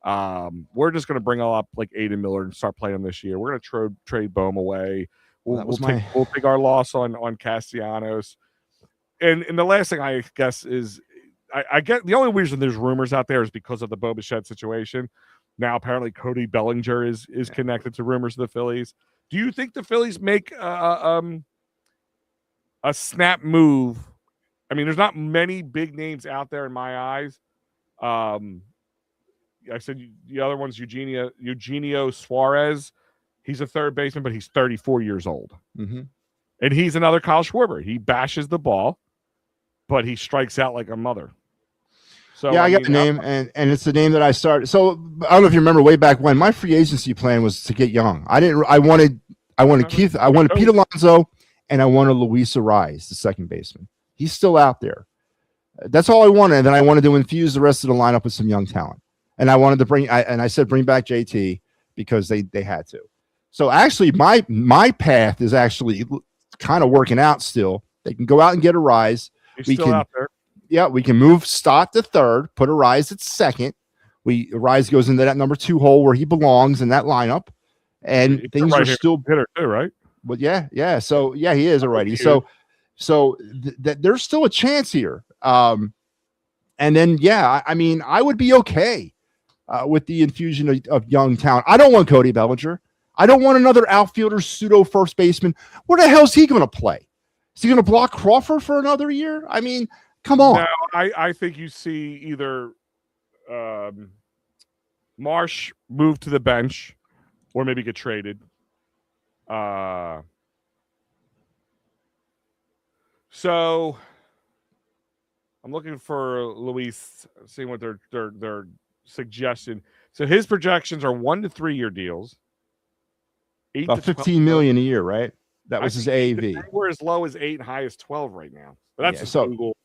We're just going to bring up like Aiden Miller and start playing him this year. We're going to trade Bohm away. We'll take our loss on Castellanos. And the last thing I guess is I get the only reason there's rumors out there is because of the Bo Bichette situation. Now apparently Cody Bellinger is connected to rumors of the Phillies. Do you think the Phillies make a snap move? I mean, there's not many big names out there in my eyes. I said the other one's Eugenio Suarez. He's a third baseman, but he's 34 years old. Mm-hmm. And he's another Kyle Schwarber. He bashes the ball, but he strikes out like a mother. So yeah, I got the name, and it's the name that I started. So I don't know if you remember way back when my free agency plan was to get young. I wanted Keith. I wanted Pete Alonso. And I wanted Luis Ariz, the second baseman. He's still out there. That's all I wanted. And then I wanted to infuse the rest of the lineup with some young talent. And I wanted to bring back JT because they had to. So actually, my path is actually kind of working out still. They can go out and get a rise. He's still out there. Yeah, we can move Stott to third, put a rise at second. Rise goes into that number 2 hole where he belongs in that lineup, and things are still hitter too, right? But yeah. So yeah, he is a righty. So there's still a chance here. And then I mean, I would be okay with the infusion of young talent. I don't want Cody Bellinger. I don't want another outfielder, pseudo first baseman. Where the hell is he going to play? Is he going to block Crawford for another year? I mean, come on. No, I think you see either Marsh move to the bench or maybe get traded. So I'm looking for Luis, seeing what their suggestion. So his projections are 1 to 3 year deals. About 15 million a year, right? That was his AAV. We're as low as 8 and high as 12 right now. But that's Google.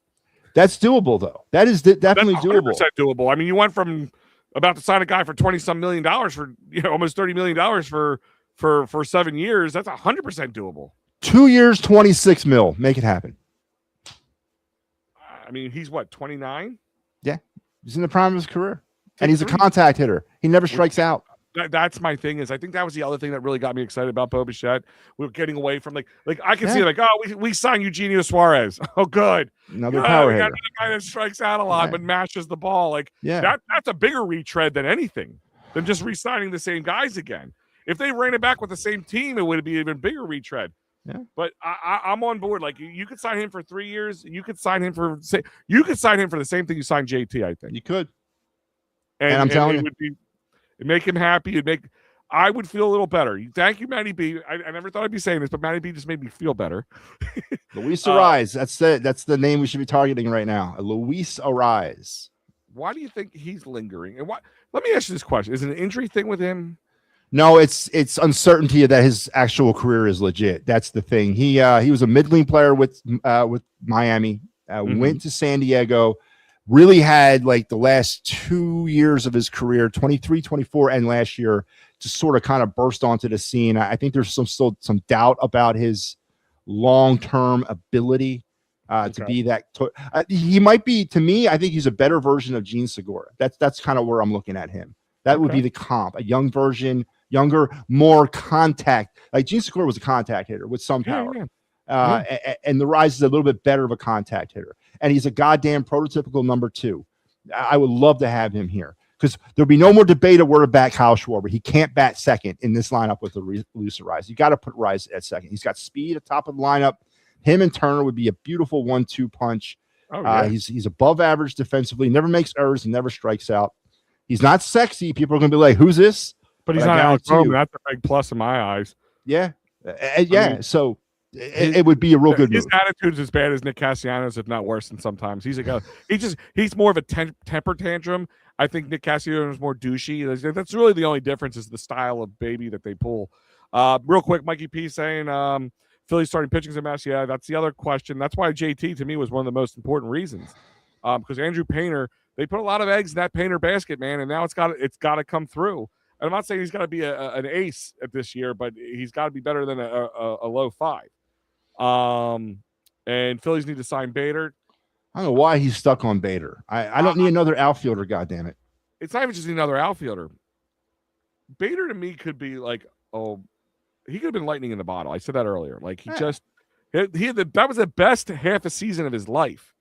That's doable, though. That is definitely doable. Doable. I mean, you went from about to sign a guy for $20-some million for almost $30 million for 7 years. That's 100% doable. 2 years, 26 mil. Make it happen. I mean, he's what, 29? Yeah, he's in the prime of his career, and he's a contact hitter. He never strikes out. That's my thing. Is I think that was the other thing that really got me excited about Bo Bichette. We were getting away from like I can see we signed Eugenio Suarez. Oh, good. Another power hitter. Another guy that strikes out a lot but mashes the ball. That's a bigger retread than anything than just re-signing the same guys again. If they ran it back with the same team, it would be an even bigger retread. Yeah. But I'm on board. Like you could sign him for 3 years. You could sign him for the same thing you signed JT. I think you could. And I'm telling you. It'd make him happy. I would feel a little better. Thank you, Matty B. I never thought I'd be saying this, but Matty B just made me feel better. Luis Ariz. That's the name we should be targeting right now. Luis Ariz. Why do you think he's lingering? And let me ask you this question: is it an injury thing with him? No, it's uncertainty that his actual career is legit. That's the thing. He was a middling player with Miami. Went to San Diego. Really had like the last 2 years of his career, 23, 24, and last year, to sort of kind of burst onto the scene. I think there's still some doubt about his long-term ability to be that. He might be, to me, I think he's a better version of Gene Segura. That's kind of where I'm looking at him. That would be the comp, a young version, younger, more contact. Like Gene Segura was a contact hitter with some power. And the Rise is a little bit better of a contact hitter. And he's a goddamn prototypical number 2. I would love to have him here because there'll be no more debate of where to bat Kyle Schwarber. He can't bat second in this lineup with the loose Rise. You got to put Rise at second. He's got speed at top of the lineup. Him and Turner would be a beautiful 1-2 punch. He's above average defensively. Never makes errors and never strikes out. He's not sexy. People are going to be like, "Who's this?" But he's not Alex Bowman. That's a big plus in my eyes. Yeah, so. It would be a real good move. His attitude's as bad as Nick Castellanos, if not worse. And sometimes he's a guy. He's more of a temper tantrum. I think Nick Castellanos is more douchey. That's really the only difference is the style of baby that they pull. Real quick, Mikey P saying Philly starting pitching's a mess. Yeah, that's the other question. That's why JT to me was one of the most important reasons. Because Andrew Painter, they put a lot of eggs in that Painter basket, man, and now it's got to come through. And I'm not saying he's got to be an ace at this year, but he's got to be better than a low 5. And Phillies need to sign Bader. I don't know why he's stuck on Bader. I don't need another outfielder, goddammit. It's not even just another outfielder. Bader to me could be like, he could have been lightning in the bottle. I said that earlier. Like that was the best half a season of his life.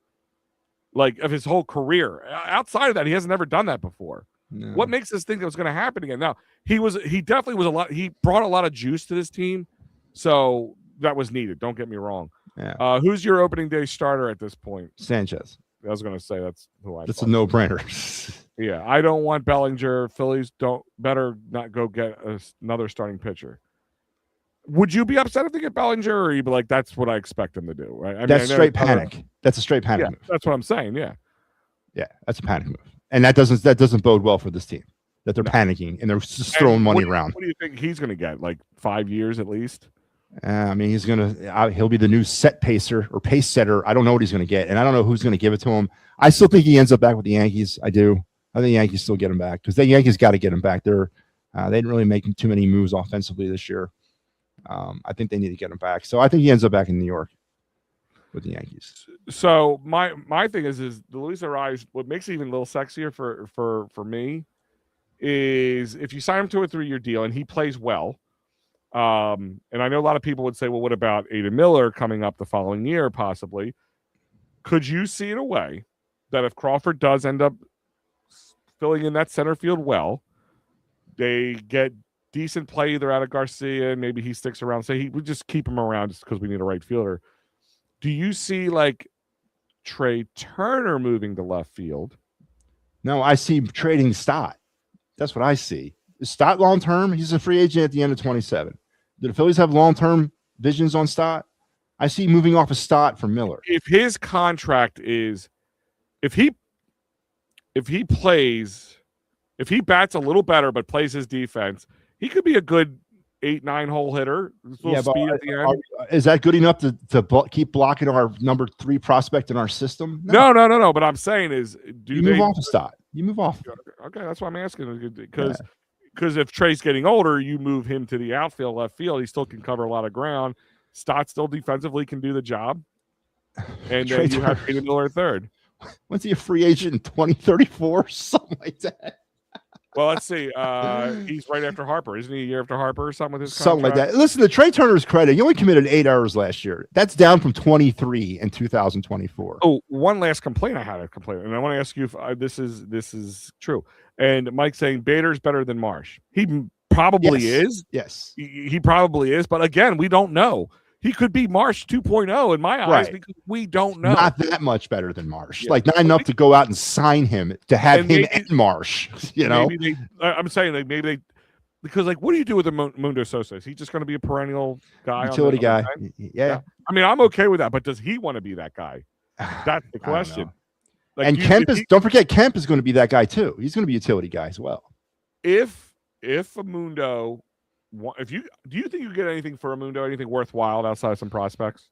Like of his whole career. Outside of that, he hasn't ever done that before. No. What makes us think that was going to happen again? Now, he definitely was he brought a lot of juice to this team. So that was needed. Don't get me wrong. Yeah. Who's your opening day starter at this point? Sanchez. I was going to say that's who That's a no-brainer. Yeah, I don't want Bellinger. Phillies better not go get another starting pitcher. Would you be upset if they get Bellinger, or you'd be like, "That's what I expect them to do"? Right? That's straight panic. That's a straight panic move. That's what I'm saying. Yeah, that's a panic move, and that doesn't bode well for this team. That they're panicking and they're just throwing money around. What do you think he's going to get? Like 5 years at least? I mean, he'll be the new set pacer or pace setter. I don't know what he's going to get, and I don't know who's going to give it to him. I still think he ends up back with the Yankees. I do. I think the Yankees still get him back because the Yankees got to get him back. They didn't really make too many moves offensively this year. I think they need to get him back. So I think he ends up back in New York. with the Yankees. So my thing is the Luis Ariz. What makes it even a little sexier for me is if you sign him to a 3-year deal and he plays well. And I know a lot of people would say, well, what about Aiden Miller coming up the following year, possibly? Could you see in a way that if Crawford does end up filling in that center field well, they get decent play either out of Garcia, and maybe he sticks around. Say we just keep him around just because we need a right fielder. Do you see like Trey Turner moving to left field? No, I see trading Stott. That's what I see. Is Stott long term? He's a free agent at the end of 27. Do the Phillies have long term visions on Stott? I see moving off of Stott for Miller. If his contract is, if he plays, if he bats a little better but plays his defense, he could be a good 8-9 hole hitter. Yeah, but is that good enough to keep blocking our number 3 prospect in our system? No. But I'm saying is, you move off of Stott? You move off. Okay, that's why I'm asking, because if Trey's getting older, you move him to the outfield, left field. He still can cover a lot of ground. Stott still defensively can do the job, and then you have Aiden Miller at third. When's he a free agent in 2034? Something like that. Well, let's see. He's right after Harper. Isn't he a year after Harper or something with his contract? Something like that. Listen, to Trey Turner's credit, he only committed 8 errors last year. That's down from 23 in 2024. Oh, one last complaint I had. And I want to ask you if this is true. And Mike's saying Bader's better than Marsh. He probably is. Yes. He probably is. But again, we don't know. He could be Marsh 2.0 in my eyes because we don't know. Not that much better than Marsh. Yeah. Like not enough to go out and sign him to have him and Marsh. You know, I'm saying maybe they because like what do you do with the Mundo Sosa? Is he just going to be a perennial guy, utility guy? Yeah. I mean, I'm okay with that, but does he want to be that guy? That's the question. Like, and Kemp is. Don't forget, Kemp is going to be that guy too. He's going to be a utility guy as well. If a Mundo. Do you think you get anything for Amundo, anything worthwhile outside of some prospects?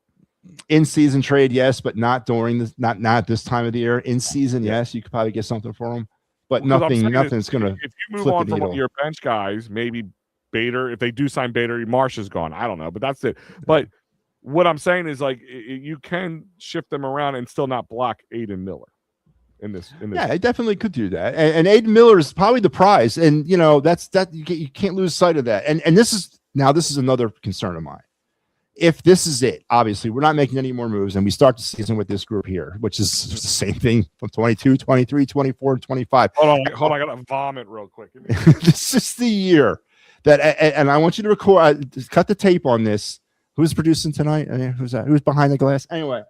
In season trade, yes, but not during this, not this time of the year. In season, yes, you could probably get something for him, but nothing's going to. If you move on from your bench guys, maybe Bader. If they do sign Bader, Marsh is gone. I don't know, but that's it. But what I'm saying is like you can shift them around and still not block Aiden Miller. In this. Yeah, I definitely could do that. And Aiden Miller is probably the prize. And, you know, you can't lose sight of that. And this is another concern of mine. If this is it, obviously, we're not making any more moves. And we start the season with this group here, which is the same thing from 22, 23, 24, 25. Hold on. I got to vomit real quick. This is the year that, and I want you to record, cut the tape on this. Who's producing tonight? I mean, who's that? Who's behind the glass? Anyway.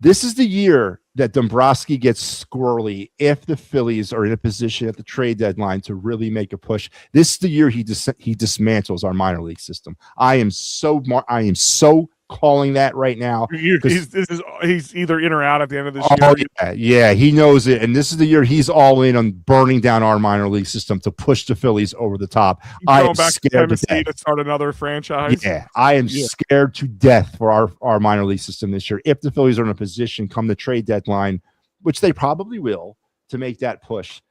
This is the year that Dombrowski gets squirrely if the Phillies are in a position at the trade deadline to really make a push. This is the year he dismantles our minor league system. I am so calling that right now. He's either in or out at the end of this year. Yeah, he knows it. And this is the year he's all in on burning down our minor league system to push the Phillies over the top. I am scared to death. To start another franchise. Yeah, I am scared to death for our minor league system this year. If the Phillies are in a position come the trade deadline, which they probably will, to make that push,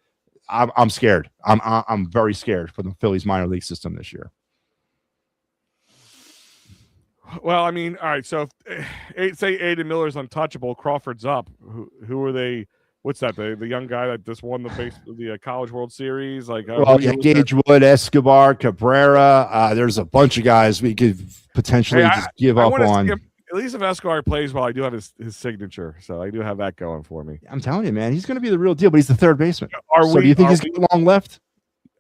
I'm scared. I'm very scared for the Phillies minor league system this year. Well, I mean, all right. So, if, say Aiden Miller's untouchable, Crawford's up. Who are they? What's that? The young guy that just won the College World Series. Like, Gage Wood, Escobar, Cabrera. There's a bunch of guys we could potentially just give up on. At least if Escobar plays well, I do have his signature, so I do have that going for me. I'm telling you, man, he's going to be the real deal. But he's the third baseman. Do you think he's got long left?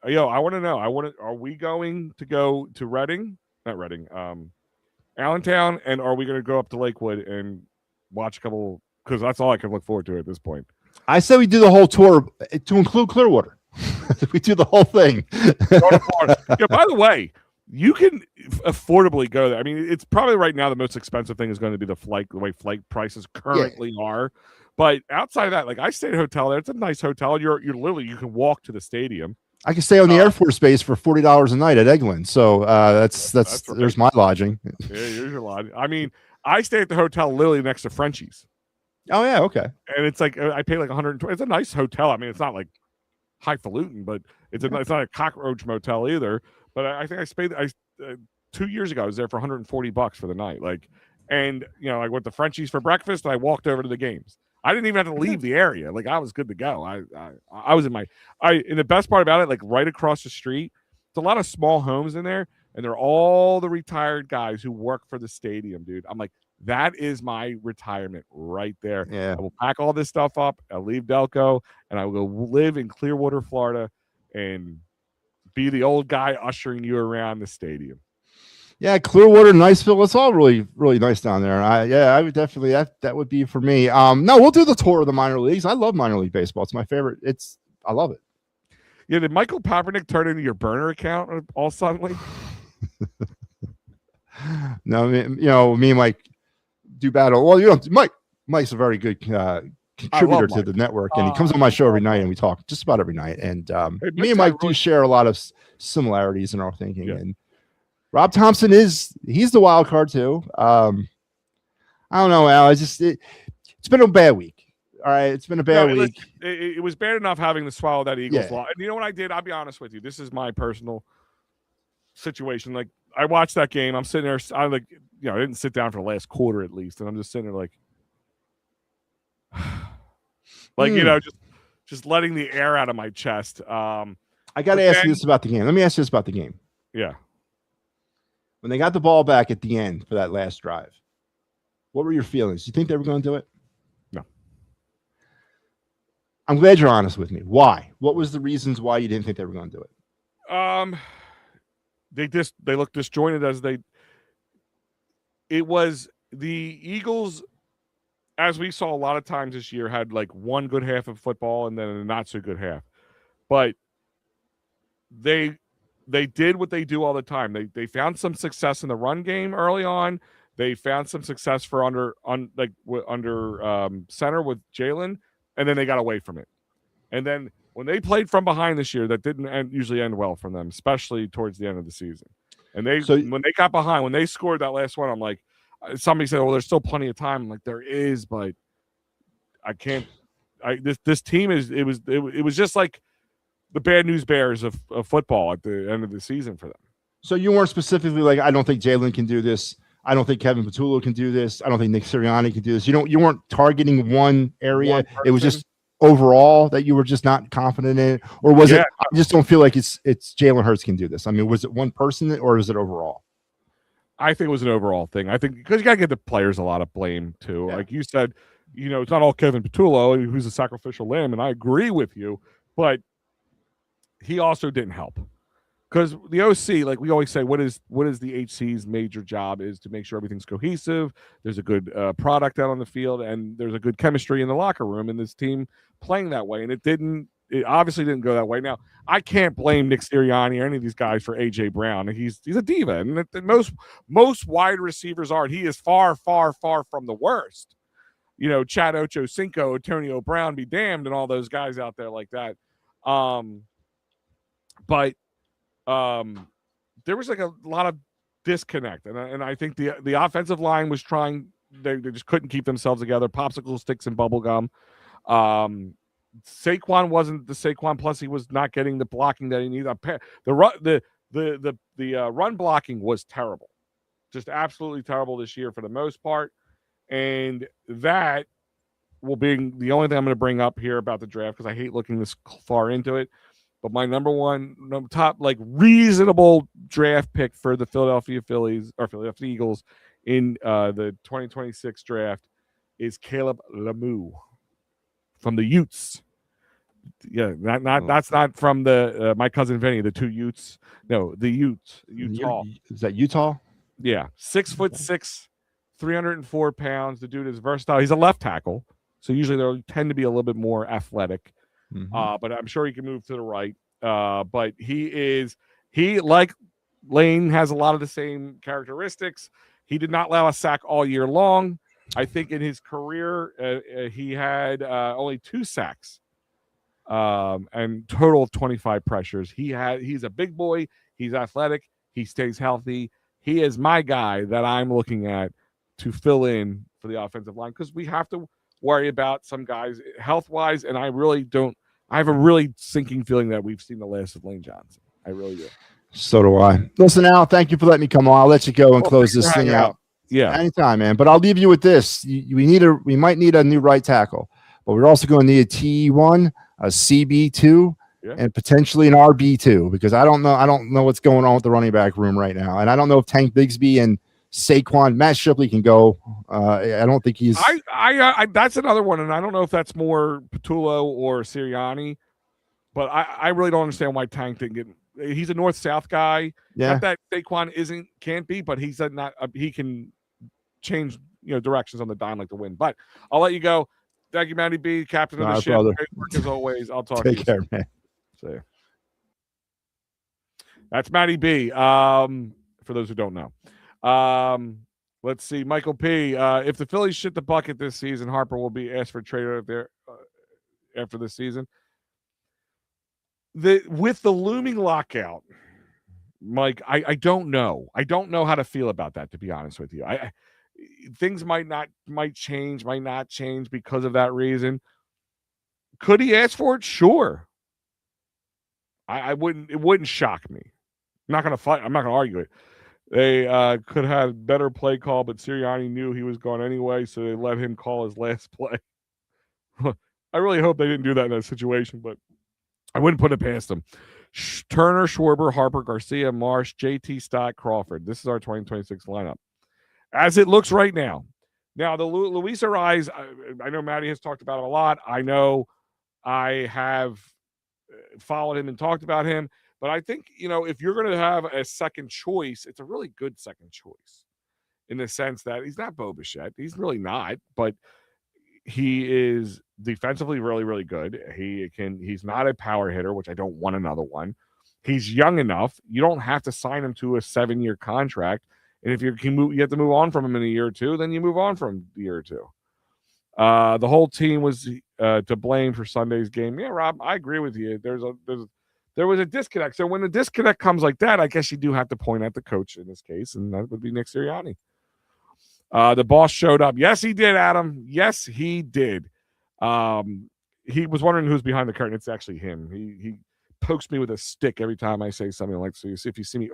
Yo, I want to know. Are we going to go to Reading? Not Reading. Allentown, and are we going to go up to Lakewood and watch a couple? Because that's all I can look forward to at this point. I said we do the whole tour to include Clearwater. We do the whole thing. Yeah, by the way, you can affordably go there. I mean, it's probably right now the most expensive thing is going to be the way flight prices currently are. But outside of that, like I stayed at a hotel there. It's a nice hotel. You're literally you can walk to the stadium. I can stay on the Air Force Base for $40 a night at Eglin. So that's right. There's my lodging. Yeah, here's your lodging. I mean, I stay at the hotel literally next to Frenchie's. Oh yeah, okay. And it's like I pay like 120. It's a nice hotel. I mean, it's not like highfalutin, but it's not a cockroach motel either. But I think I 2 years ago, I was there for $140 for the night. Like, and I went to Frenchie's for breakfast and I walked over to the games. I didn't even have to leave the area. Like, I was good to go. I was in my and the best part about it, like right across the street, there's a lot of small homes in there, and they're all the retired guys who work for the stadium, dude. I'm like, that is my retirement right there. Yeah. I will pack all this stuff up. I'll leave Delco and I will go live in Clearwater, Florida, and be the old guy ushering you around the stadium. Yeah, Clearwater, Niceville, it's all really, really nice down there. I would definitely that would be for me. No, we'll do the tour of the minor leagues. I love minor league baseball. It's my favorite. I love it. Yeah, did Michael Papernick turn into your burner account all suddenly? No, me and Mike do battle. Well, Mike's a very good contributor to the network, and he comes on my show every night, and we talk just about every night. And me and Mike do share a lot of similarities in our thinking. Yeah. And Rob Thompson he's the wild card too. I don't know, Al. It's been a bad week. All right, it's been a bad week. It was bad enough having to swallow that Eagles loss. And you know what I did? I'll be honest with you. This is my personal situation. Like, I watched that game. I'm sitting there. I didn't sit down for the last quarter at least, and I'm just sitting there just letting the air out of my chest. I got to ask you this about the game. Let me ask you this about the game. Yeah. When they got the ball back at the end for that last drive, what were your feelings? Do you think they were going to do it? No. I'm glad you're honest with me. Why? What was the reasons why you didn't think they were going to do it? They looked disjointed it was the Eagles, as we saw a lot of times this year, had like one good half of football and then a not so good half. But they did what they do all the time. They found some success in the run game early on. They found some success for under center with Jalen, and then they got away from it. And then when they played from behind this year, that didn't usually end well for them, especially towards the end of the season. And when they got behind, when they scored that last one, I'm like, somebody said, "Well, there's still plenty of time." I'm like, there is, but I can't. This team it was just like the bad news bears of football at the end of the season for them. So you weren't specifically like, I don't think Jalen can do this. I don't think Kevin Patullo can do this. I don't think Nick Sirianni can do this. You weren't targeting one area. It was just overall that you were just not confident in it, or was it? I just don't feel like it's Jalen Hurts can do this. I mean, was it one person or is it overall? I think it was an overall thing. I think because you got to give the players a lot of blame too. Yeah. Like you said, it's not all Kevin Patullo who's a sacrificial lamb, and I agree with you, but he also didn't help. Because the OC, like we always say, what is the HC's major job is to make sure everything's cohesive. There's a good product out on the field, and there's a good chemistry in the locker room, and this team playing that way. And it obviously didn't go that way. Now, I can't blame Nick Sirianni or any of these guys for AJ Brown. He's a diva, and most wide receivers are. He is far, far, far from the worst. Chad Ochocinco, Antonio Brown, be damned, and all those guys out there like that. But there was like a lot of disconnect, and I think the offensive line was trying. They just couldn't keep themselves together. Popsicle sticks and bubble gum. Saquon wasn't the Saquon. Plus, he was not getting the blocking that he needed. The run blocking was terrible, just absolutely terrible this year for the most part, and that will be the only thing I'm going to bring up here about the draft because I hate looking this far into it. But my number top reasonable draft pick for the Philadelphia Eagles in the 2026 draft is Caleb Lemieux from the Utes. Yeah, that's not from the my cousin Vinny, the two Utes. No, the Utes. Utah. Is that Utah? Yeah, 6'6", 304 pounds. The dude is versatile. He's a left tackle, so usually they tend to be a little bit more athletic. Mm-hmm. But I'm sure he can move to the right. But he like Lane has a lot of the same characteristics. He did not allow a sack all year long. I think in his career, he had only 2 sacks and total of 25 pressures. He's a big boy. He's athletic. He stays healthy. He is my guy that I'm looking at to fill in for the offensive line because we have to worry about some guys health-wise, and I have a really sinking feeling that we've seen the last of Lane Johnson. I really do. So do I. Listen, Al, thank you for letting me come on. I'll let you go and close this thing out. Yeah. Anytime, man. But I'll leave you with this. We might need a new right tackle, but we're also going to need a T1, a CB2, and potentially an RB2, because I don't know what's going on with the running back room right now. And I don't know if Tank Bigsby and Matt Shipley can go. I don't think he's. That's another one, and I don't know if that's more Patullo or Sirianni, but I really don't understand why Tank didn't get. He's a north-south guy. Yeah. Not that Saquon can't be, but he's he can change directions on the dime like the wind. But I'll let you go. Thank you, Matty B, captain of the ship. Great work as always. I'll talk to you. Take care, man. See you. That's Matty B. For those who don't know. Let's see. Michael P. If the Phillies shit the bucket this season, Harper will be asked for trade out there after this season. With the looming lockout, Mike, I don't know. I don't know how to feel about that, to be honest with you. Things might not change because of that reason. Could he ask for it? Sure. I wouldn't. It wouldn't shock me. I'm not going to fight. I'm not going to argue it. They could have better play call, but Sirianni knew he was gone anyway, so they let him call his last play. I really hope they didn't do that in that situation, but I wouldn't put it past them. Turner, Schwarber, Harper, Garcia, Marsh, JT, Stott, Crawford. This is our 2026 lineup. As it looks right now. Now, the Luis Ariz, I know Matty has talked about him a lot. I know I have followed him and talked about him. But I think, if you're going to have a second choice, it's a really good second choice in the sense that he's not Bo Bichette. He's really not, but he is defensively really, really good. He's not a power hitter, which I don't want another one. He's young enough. You don't have to sign him to a 7-year contract. And if you have to move on from him in a year or two, then you move on from a year or two. The whole team was to blame for Sunday's game. Yeah, Rob, I agree with you. There was a disconnect. So when the disconnect comes like that, I guess you do have to point at the coach in this case, and that would be Nick Sirianni. The boss showed up. Yes, he did, Adam. Yes, he did. He was wondering who's behind the curtain. It's actually him. He pokes me with a stick every time I say something like, so if you see me,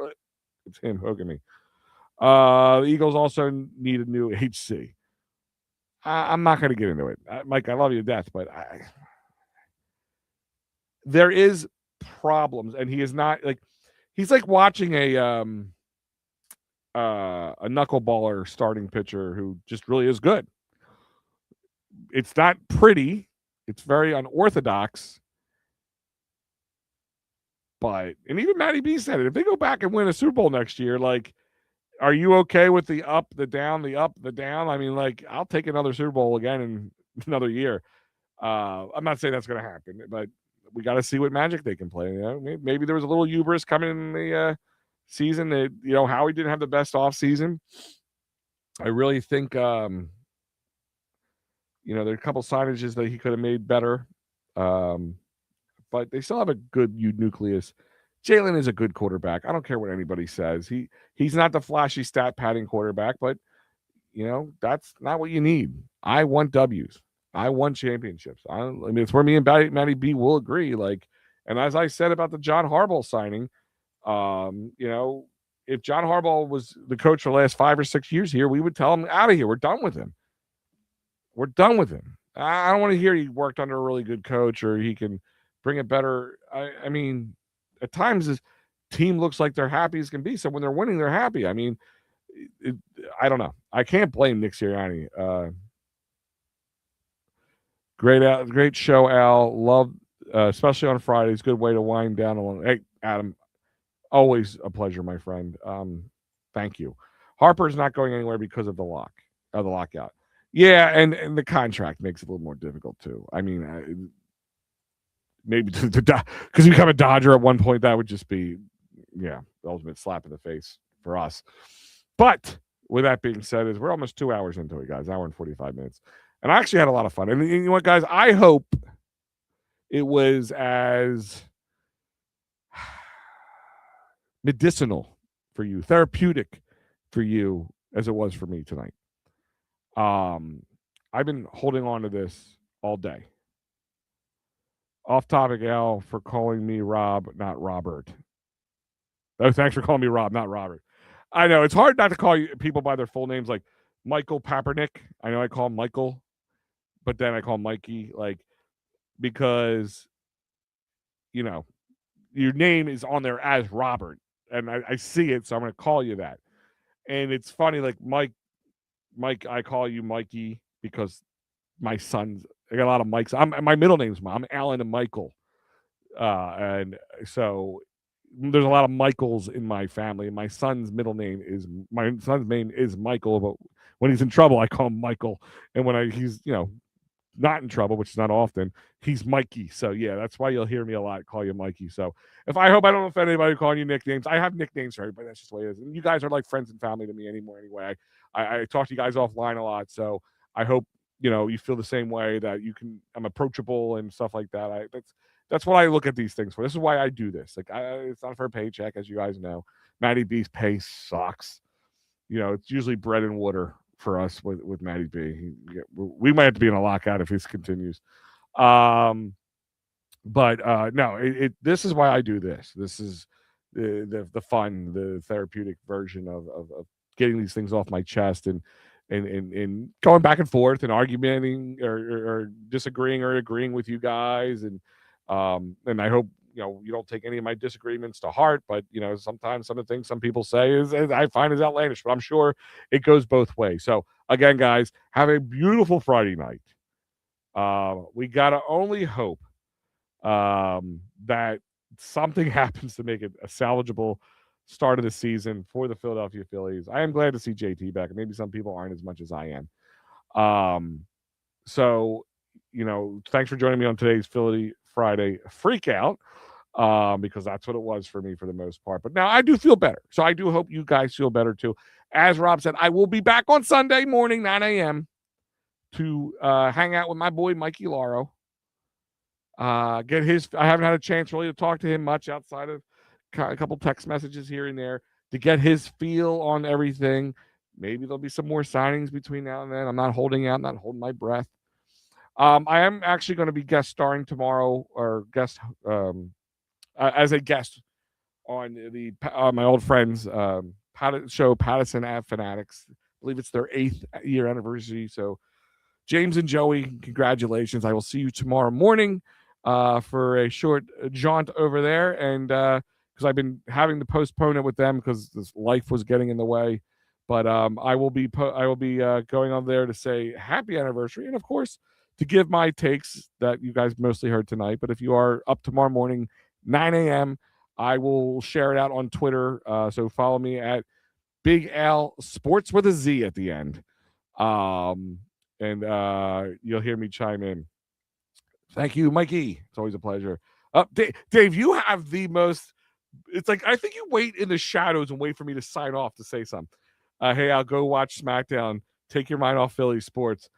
it's him poking me. The Eagles also need a new HC. I'm not going to get into it. Mike, I love you to death, but there is problems, and he is not he's like watching a knuckleballer starting pitcher who just really is good. It's not pretty. It's very unorthodox. And even Matty B said it. If they go back and win a Super Bowl next year, are you okay with the up, the down, the up, the down? I mean, I'll take another Super Bowl again in another year. I'm not saying that's going to happen, but we got to see what magic they can play. Maybe there was a little hubris coming in the season that, Howie didn't have the best off season. I really think, there are a couple signages that he could have made better. But they still have a good nucleus. Jalen is a good quarterback. I don't care what anybody says. He's not the flashy stat padding quarterback, but that's not what you need. I want W's. I want championships. I mean, it's where me and Matty B will agree. And as I said about the John Harbaugh signing, if John Harbaugh was the coach for the last 5 or 6 years here, we would tell him out of here. We're done with him. I don't want to hear he worked under a really good coach or he can bring it better. I mean, at times his team looks like they're happy as can be. So when they're winning, they're happy. I mean, I don't know. I can't blame Nick Sirianni. Great show, Al. Love, especially on Fridays. Good way to wind down along. Hey, Adam, always a pleasure, my friend. Thank you. Harper's not going anywhere because of the lockout. Yeah, and the contract makes it a little more difficult too. I mean, maybe because you become a Dodger at one point, that would just be, the ultimate slap in the face for us. But with that being said, we're almost 2 hours into it, guys. Hour and 45 minutes. And I actually had a lot of fun. And you know what, guys? I hope it was as medicinal for you, therapeutic for you as it was for me tonight. I've been holding on to this all day. Off topic, Al, for calling me Rob, not Robert. Oh, thanks for calling me Rob, not Robert. I know it's hard not to call people by their full names, like Michael Papernick. I know I call him Michael, but then I call him Mikey, like because you know your name is on there as Robert, and I see it, so I'm going to call you that. And it's funny, like Mike, I call you Mikey because my sons. I got a lot of Mikes. My middle name's I'm Alan and Michael, and so there's a lot of Michaels in my family. And my son's name is Michael, but when he's in trouble, I call him Michael, and when he's not in trouble, which is not often, he's Mikey. So yeah, that's why you'll hear me a lot call you Mikey. So if I hope I don't offend anybody calling you nicknames, I have nicknames for everybody. That's just the way it is. And you guys are like friends and family to me anymore. Anyway, I talk to you guys offline a lot, so I hope you feel the same way, that I'm approachable and stuff like that. That's what I look at these things for. This is why I do this. Like it's not for a paycheck, as you guys know. Matty B's pay sucks. It's usually bread and water for us with Matty B. We might have to be in a lockout if this continues. But no, this is why I do this. This is the fun, the therapeutic version of getting these things off my chest and going back and forth and arguing or disagreeing or agreeing with you guys. And I hope you don't take any of my disagreements to heart, but sometimes some of the things some people say is I find is outlandish, but I'm sure it goes both ways. So again, guys, have a beautiful Friday night. We gotta only hope that something happens to make it a salvageable start of the season for the Philadelphia Phillies. I am glad to see JT back. Maybe some people aren't as much as I am. So thanks for joining me on today's Philly Friday Freak Out. Because that's what it was for me for the most part. But now I do feel better. So I do hope you guys feel better too. As Rob said, I will be back on Sunday morning, 9 a.m. to hang out with my boy Mikey Laro. I haven't had a chance really to talk to him much outside of a couple text messages here and there to get his feel on everything. Maybe there'll be some more signings between now and then. I'm not holding out, not holding my breath. I am actually going to be guest starring tomorrow, or as a guest on the my old friends show, Patterson Fanatics. I believe it's their 8th year anniversary. So James and Joey, congratulations. I will see you tomorrow morning for a short jaunt over there. And because I've been having to postpone it with them because this life was getting in the way. But I will be going on there to say happy anniversary. And of course, to give my takes that you guys mostly heard tonight. But if you are up tomorrow morning, 9 a.m., I will share it out on Twitter. So follow me at Big Al Sports with a Z at the end. And you'll hear me chime in. Thank you, Mikey. It's always a pleasure. Dave, you have the most. It's like I think you wait in the shadows and wait for me to sign off to say something. Hey, I'll go watch SmackDown. Take your mind off Philly sports.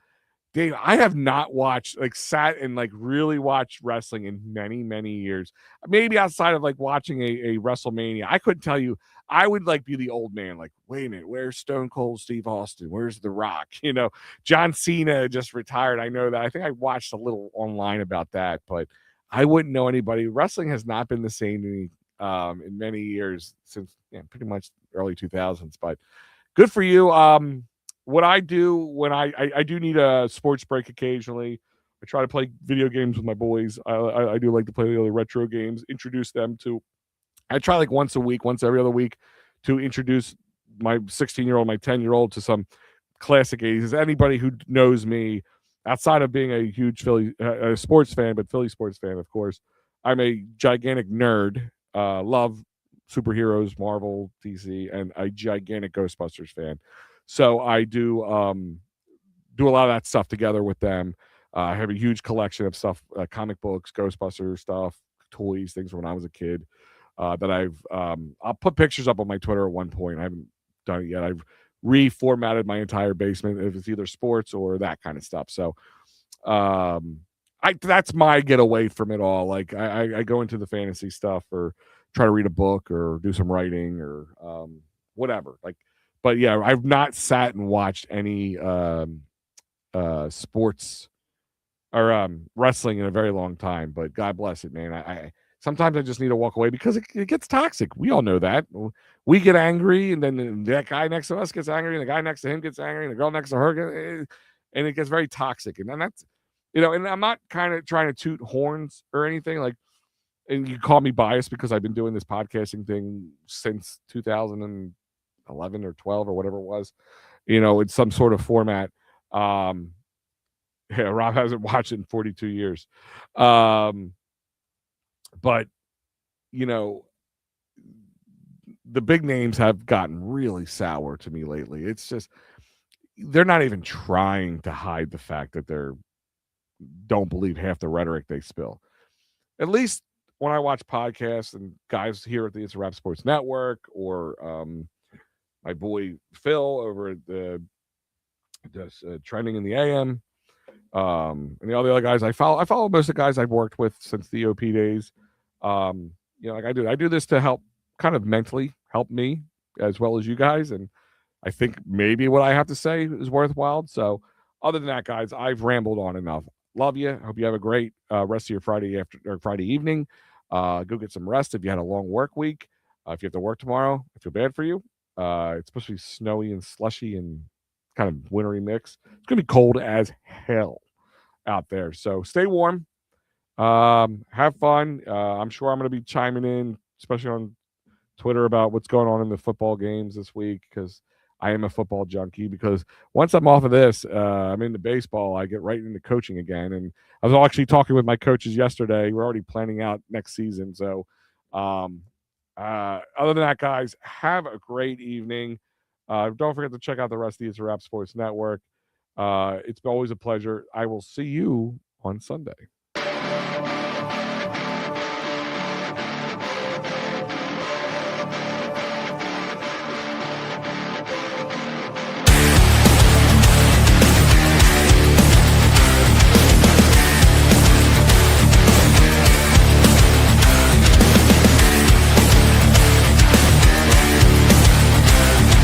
Dave, I have not sat and really watched wrestling in many, many years. Maybe outside of watching a WrestleMania. I couldn't tell you. I would be the old man. Wait a minute, where's Stone Cold Steve Austin? Where's The Rock? John Cena just retired. I know that. I think I watched a little online about that, but I wouldn't know anybody. Wrestling has not been the same to me in many years since pretty much early 2000s. But good for you. What I do when I do need a sports break occasionally. I try to play video games with my boys. I do like to play the other retro games, introduce them to. I try once a week, once every other week, to introduce my 16-year-old, my 10-year-old to some classic 80s. Anybody who knows me, outside of being a huge Philly sports fan, but Philly sports fan, of course, I'm a gigantic nerd. Love superheroes, Marvel, DC, and a gigantic Ghostbusters fan. So I do a lot of that stuff together with them. I have a huge collection of stuff, comic books, Ghostbusters stuff, toys, things from when I was a kid that I'll put pictures up on my Twitter at one point. I haven't done it yet. I've reformatted my entire basement if it's either sports or that kind of stuff. So that's my getaway from it all. I go into the fantasy stuff or try to read a book or do some writing or whatever. But yeah, I've not sat and watched any sports or wrestling in a very long time. But God bless it, man. sometimes I just need to walk away because it gets toxic. We all know that. We get angry, and then that guy next to us gets angry, and the guy next to him gets angry, and the girl next to her and it gets very toxic. And then that's, and I'm not kind of trying to toot horns or anything like, and you call me biased because I've been doing this podcasting thing since 2011 or 12 or whatever it was, in some sort of format. Yeah, Rob hasn't watched it in 42 years. But, you know, the big names have gotten really sour to me lately. It's just, they're not even trying to hide the fact that they're don't believe half the rhetoric they spill. At least when I watch podcasts and guys here at the It's a Rap Sports Network, or my boy Phil over at the Trending in the AM, and all the other guys I follow most of the guys I've worked with since the OP days. Like I do this to help, kind of mentally help me as well as you guys, and I think maybe what I have to say is worthwhile. So other than that, guys, I've rambled on enough. Love you. Hope you have a great rest of your Friday evening. Go get some rest if you had a long work week. If you have to work tomorrow, I feel bad for you. It's supposed to be snowy and slushy and kind of wintry mix. It's gonna be cold as hell out there. So stay warm. Have fun. I'm sure I'm gonna be chiming in, especially on Twitter, about what's going on in the football games this week, because I am a football junkie. Because once I'm off of this, I'm into baseball. I get right into coaching again. And I was actually talking with my coaches yesterday. We're already planning out next season. So, other than that, guys, have a great evening. Don't forget to check out the rest of the It's a Rap Sports Network. It's always a pleasure. I will see you on Sunday.